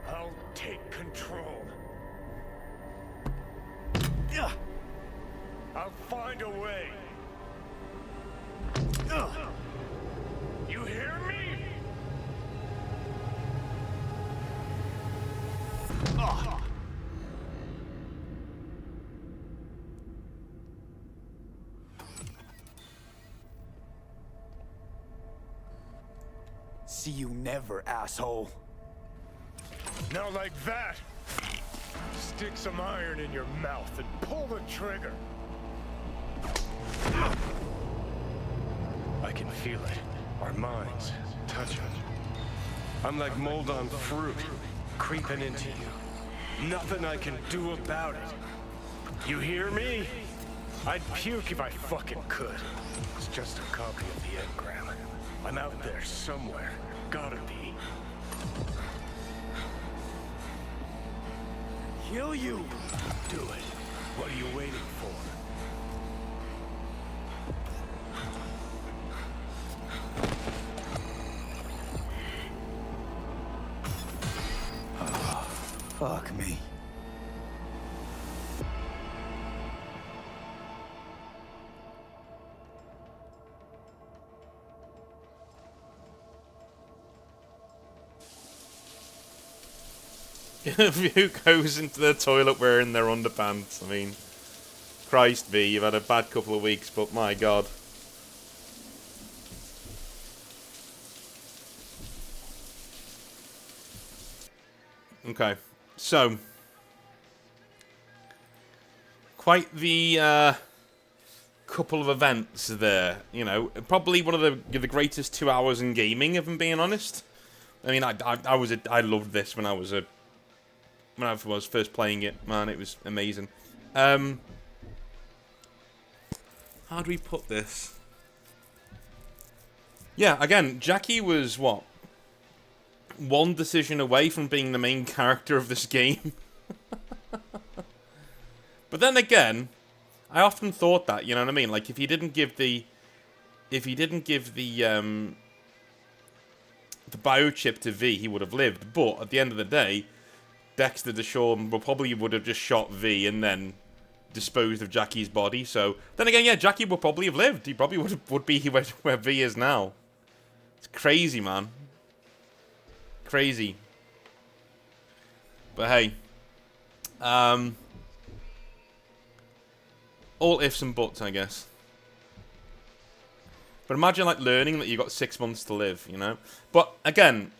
I'll take control. I'll find a way. You hear me? See you never, asshole. Now like that. Stick some iron in your mouth and pull the trigger. I can feel it. Our minds touching. I'm like mold on fruit, creeping into you. Nothing I can do about it. You hear me? I'd puke if I fucking could. It's just a copy of the engram. I'm out there somewhere. Gotta be. Kill you! Do it. What are you waiting for? Fuck me. Who goes into the toilet wearing their underpants? I mean, Christ V, you've had a bad couple of weeks, but my God. Okay, so quite the couple of events there. You know, probably one of the greatest 2 hours in gaming, if I'm being honest. I mean, I loved this when I was first playing it. Man, it was amazing. How do we put this? Yeah, again, Jackie was what? One decision away from being the main character of this game. But then again, I often thought that, you know what I mean? Like if he didn't give the biochip to V, he would have lived. But at the end of the day, Dexter Deshawn probably would have just shot V and then disposed of Jackie's body. So then again, yeah, Jackie would probably have lived. He probably would be where V is now. It's crazy, man. Crazy. But hey, all ifs and buts, I guess. But imagine like learning that you got 6 months to live, you know. But again,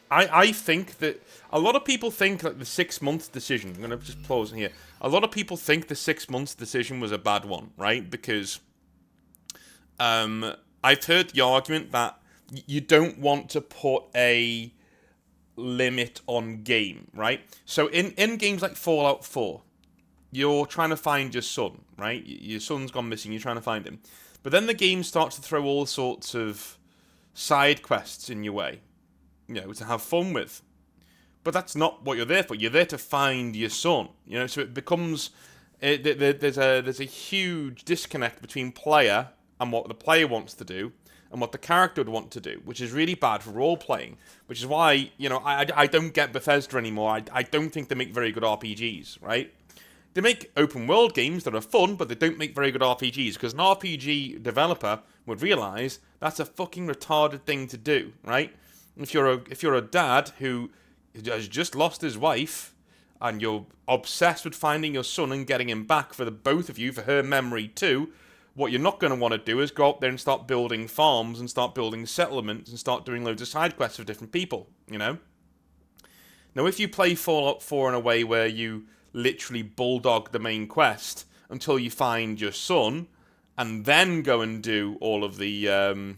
I think that a lot of people think that the 6 months decision. I'm gonna just pause here. A lot of people think the 6 months decision was a bad one, right? Because I've heard the argument that you don't want to put a limit on game, right? So in games like Fallout 4, you're trying to find your son, right? Your son's gone missing, you're trying to find him. But then the game starts to throw all sorts of side quests in your way, to have fun with. But that's not what you're there for. You're there to find your son, so it becomes... There's a huge disconnect between player and what the player wants to do and what the character would want to do, which is really bad for role-playing, which is why, I don't get Bethesda anymore. I don't think they make very good RPGs, right? They make open-world games that are fun, but they don't make very good RPGs, because an RPG developer would realise that's a fucking retarded thing to do, right? If you're a dad who has just lost his wife, and you're obsessed with finding your son and getting him back for the both of you, for her memory too, what you're not going to want to do is go up there and start building farms and start building settlements and start doing loads of side quests for different people, Now, if you play Fallout 4 in a way where you literally bulldog the main quest until you find your son, and then go and do all of the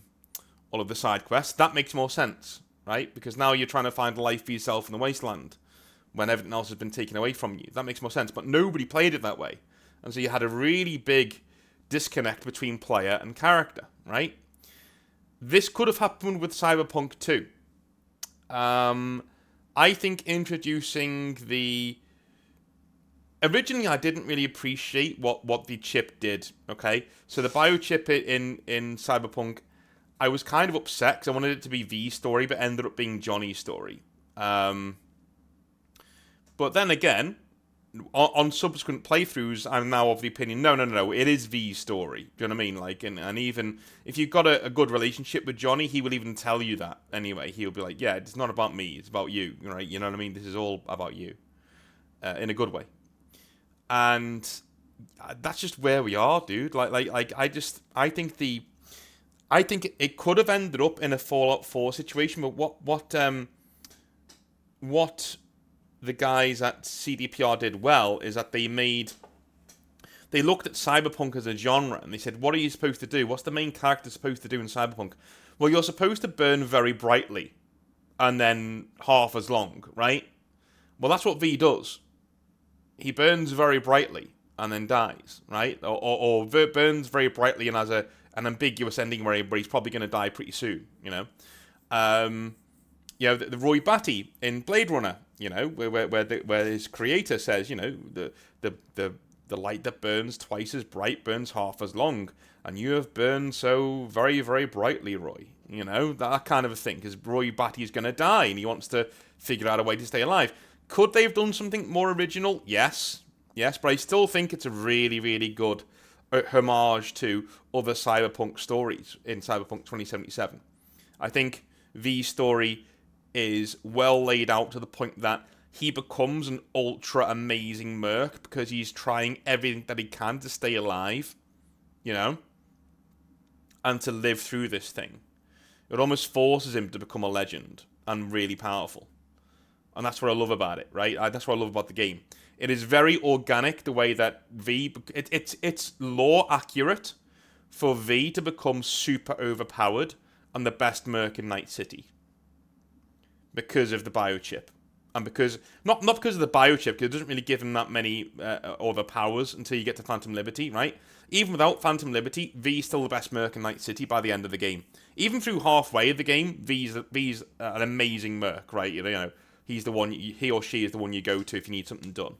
side quests, that makes more sense, right? Because now you're trying to find a life for yourself in the wasteland when everything else has been taken away from you. That makes more sense, but nobody played it that way. And so you had a really big disconnect between player and character, right? This could have happened with Cyberpunk 2. I think introducing the... Originally, I didn't really appreciate what the chip did, okay? So the biochip in Cyberpunk, I was kind of upset because I wanted it to be V's story, but ended up being Johnny's story. But then again, on subsequent playthroughs, I'm now of the opinion, no, it is V's story. Do you know what I mean? Like, and even if you've got a good relationship with Johnny, he will even tell you that anyway. He'll be like, yeah, it's not about me, it's about you, right? You know what I mean? This is all about you, in a good way. And that's just where we are, dude. I think it could have ended up in a Fallout 4 situation, but what the guys at CDPR did well is that they looked at Cyberpunk as a genre and they said, what are you supposed to do? What's the main character supposed to do in Cyberpunk? Well, you're supposed to burn very brightly and then half as long, right? Well, that's what V does. He burns very brightly and then dies, right? Or burns very brightly and has an ambiguous ending where he's probably going to die pretty soon, the Roy Batty in Blade Runner, where his creator says, the light that burns twice as bright burns half as long, and you have burned so very, very brightly, Roy. That kind of a thing, because Roy Batty's going to die, and he wants to figure out a way to stay alive. Could they have done something more original? Yes, but I still think it's a really, really good homage to other Cyberpunk stories in Cyberpunk 2077. I think V's story is well laid out to the point that he becomes an ultra amazing merc because he's trying everything that he can to stay alive, and to live through this thing. It almost forces him to become a legend and really powerful. And that's what I love about it, right? That's what I love about the game. It is very organic the way that V... It's lore accurate for V to become super overpowered and the best merc in Night City. Because of the biochip. And because... Not because of the biochip, because it doesn't really give him that many other powers until you get to Phantom Liberty, right? Even without Phantom Liberty, V's still the best merc in Night City by the end of the game. Even through halfway of the game, V's an amazing merc, right? He's the one, he or she is the one you go to if you need something done.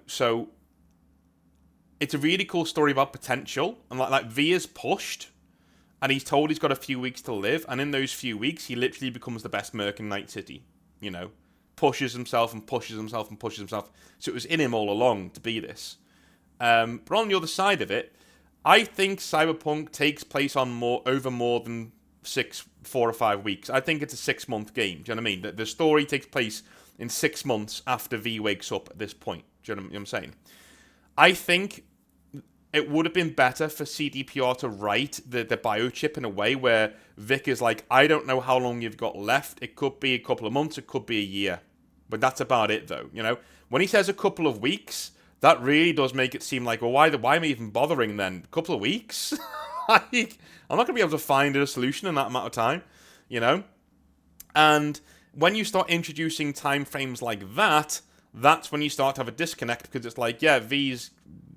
So it's a really cool story about potential. And like V is pushed, and he's told he's got a few weeks to live, and in those few weeks, he literally becomes the best merc in Night City. Pushes himself and pushes himself and pushes himself. So it was in him all along to be this. But on the other side of it, I think Cyberpunk takes place on over more than 4 or 5 weeks. I think it's a 6-month game. Do you know what I mean? The story takes place in 6 months after V wakes up at this point. Do you know what I'm saying? I think it would have been better for CDPR to write the biochip in a way where Vic is like, I don't know how long you've got left. It could be a couple of months. It could be a year. But that's about it, though. When he says a couple of weeks, that really does make it seem like, well, why am I even bothering then? A couple of weeks? I'm not going to be able to find a solution in that amount of time. you know? And when you start introducing time frames like that, that's when you start to have a disconnect, because it's like, yeah, V's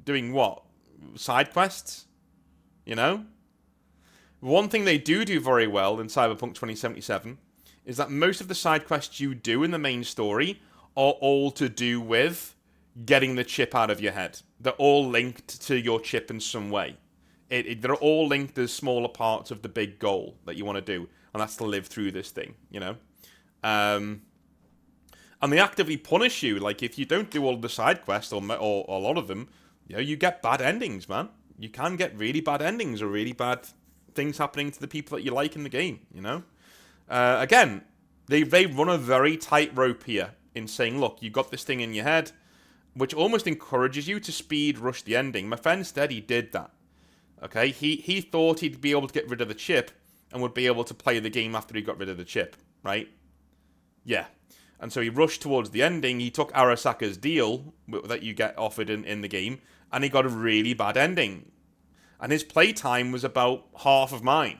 doing what? Side quests? You know? One thing they do very well in Cyberpunk 2077 is that most of the side quests you do in the main story are all to do with getting the chip out of your head. They're all linked to your chip in some way. They're all linked as smaller parts of the big goal that you want to do, and that's to live through this thing, you know? And they actively punish you. Like, if you don't do all of the side quests, or a lot of them, you know, you get bad endings, man. You can get really bad endings, or really bad things happening to the people that you like in the game, you know? Again, they run a very tight rope here in saying, look, you got this thing in your head, which almost encourages you to speed rush the ending. My friend Steady did that. Okay, he thought he'd be able to get rid of the chip and would be able to play the game after he got rid of the chip, right? Yeah. And so he rushed towards the ending. He took Arasaka's deal that you get offered in the game, and he got a really bad ending. And his playtime was about half of mine.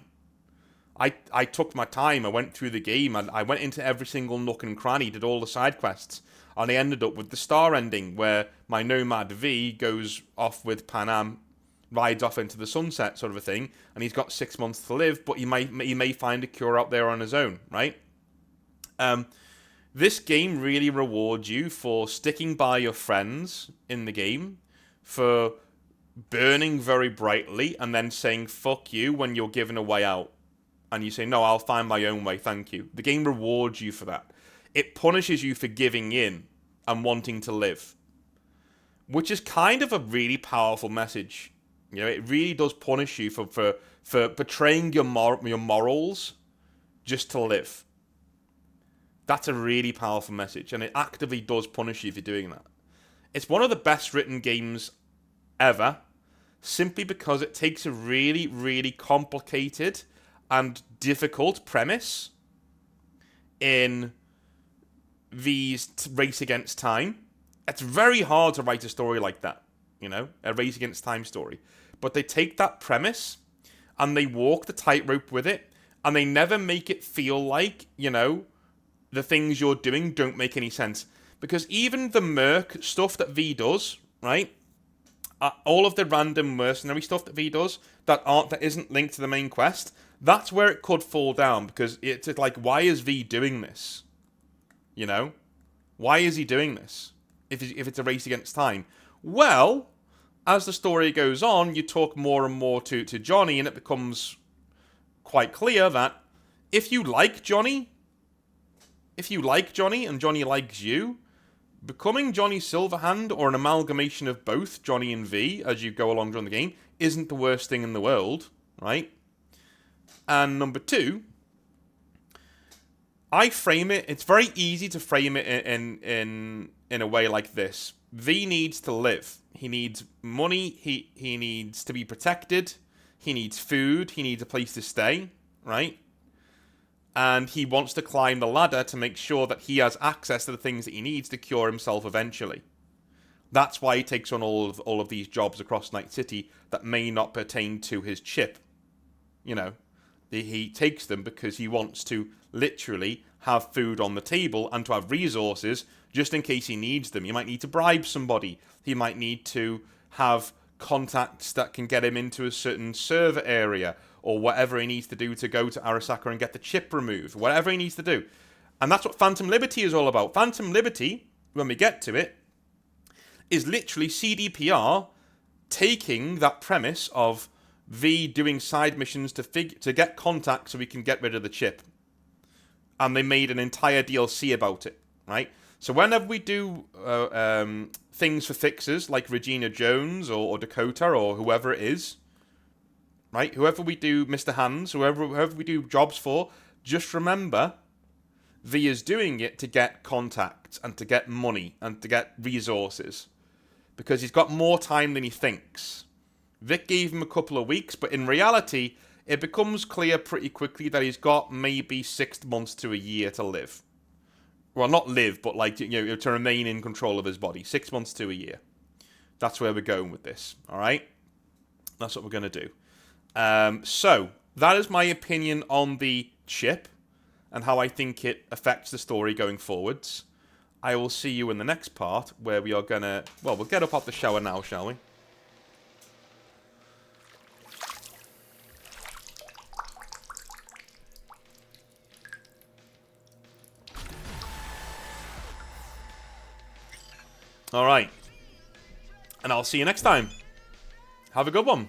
I took my time. I went through the game, and I went into every single nook and cranny, did all the side quests, and I ended up with the star ending, where my Nomad V goes off with Panam, rides off into the sunset, sort of a thing, and he's got 6 months to live, but he may find a cure out there on his own, right? This game really rewards you for sticking by your friends in the game, for burning very brightly, and then saying fuck you when you're given a way out. And you say, no, I'll find my own way, thank you. The game rewards you for that. It punishes you for giving in and wanting to live, which is kind of a really powerful message. You know, it really does punish you for betraying your morals just to live. That's a really powerful message, and it actively does punish you for doing that. It's one of the best written games ever, simply because it takes a really, really complicated and difficult premise in these race against time. It's very hard to write a story like that, you know, a race against time story. But they take that premise and they walk the tightrope with it, and they never make it feel like, you know, the things you're doing don't make any sense. Because even the merc stuff that V does, right? All of the random mercenary stuff that V does that isn't linked to the main quest, that's where it could fall down, because it's like, why is V doing this? You know? Why is he doing this? If it's a race against time. Well, as the story goes on, you talk more and more to Johnny, and it becomes quite clear that if you like Johnny and Johnny likes you, becoming Johnny Silverhand, or an amalgamation of both Johnny and V as you go along during the game, isn't the worst thing in the world, right? And number two, I frame it, it's very easy to frame it in a way like this. V needs to live. He needs money, he needs to be protected, he needs food, he needs a place to stay, right? And he wants to climb the ladder to make sure that he has access to the things that he needs to cure himself eventually. That's why he takes on all of these jobs across Night City that may not pertain to his chip. You know, he takes them because he wants to literally have food on the table and to have resources just in case he needs them. He might need to bribe somebody. He might need to have contacts that can get him into a certain server area, or whatever he needs to do to go to Arasaka and get the chip removed. Whatever he needs to do. And that's what Phantom Liberty is all about. Phantom Liberty, when we get to it, is literally CDPR taking that premise of V doing side missions to get contact so we can get rid of the chip. And they made an entire DLC about it, right? So whenever we do things for fixers, like Regina Jones or Dakota or whoever it is, right? Whoever we do, Mr. Hands, whoever we do jobs for, just remember, V is doing it to get contacts and to get money and to get resources. Because he's got more time than he thinks. Vic gave him a couple of weeks, but in reality, it becomes clear pretty quickly that he's got maybe 6 months to a year to live. Well, not live, but like, you know, to remain in control of his body. 6 months to a year. That's where we're going with this, alright? That's what we're going to do. So, that is my opinion on the chip. and how I think it affects the story going forwards. I will see you in the next part, where we are gonna... Well, we'll get up off the shower now, shall we? Alright. And I'll see you next time. Have a good one.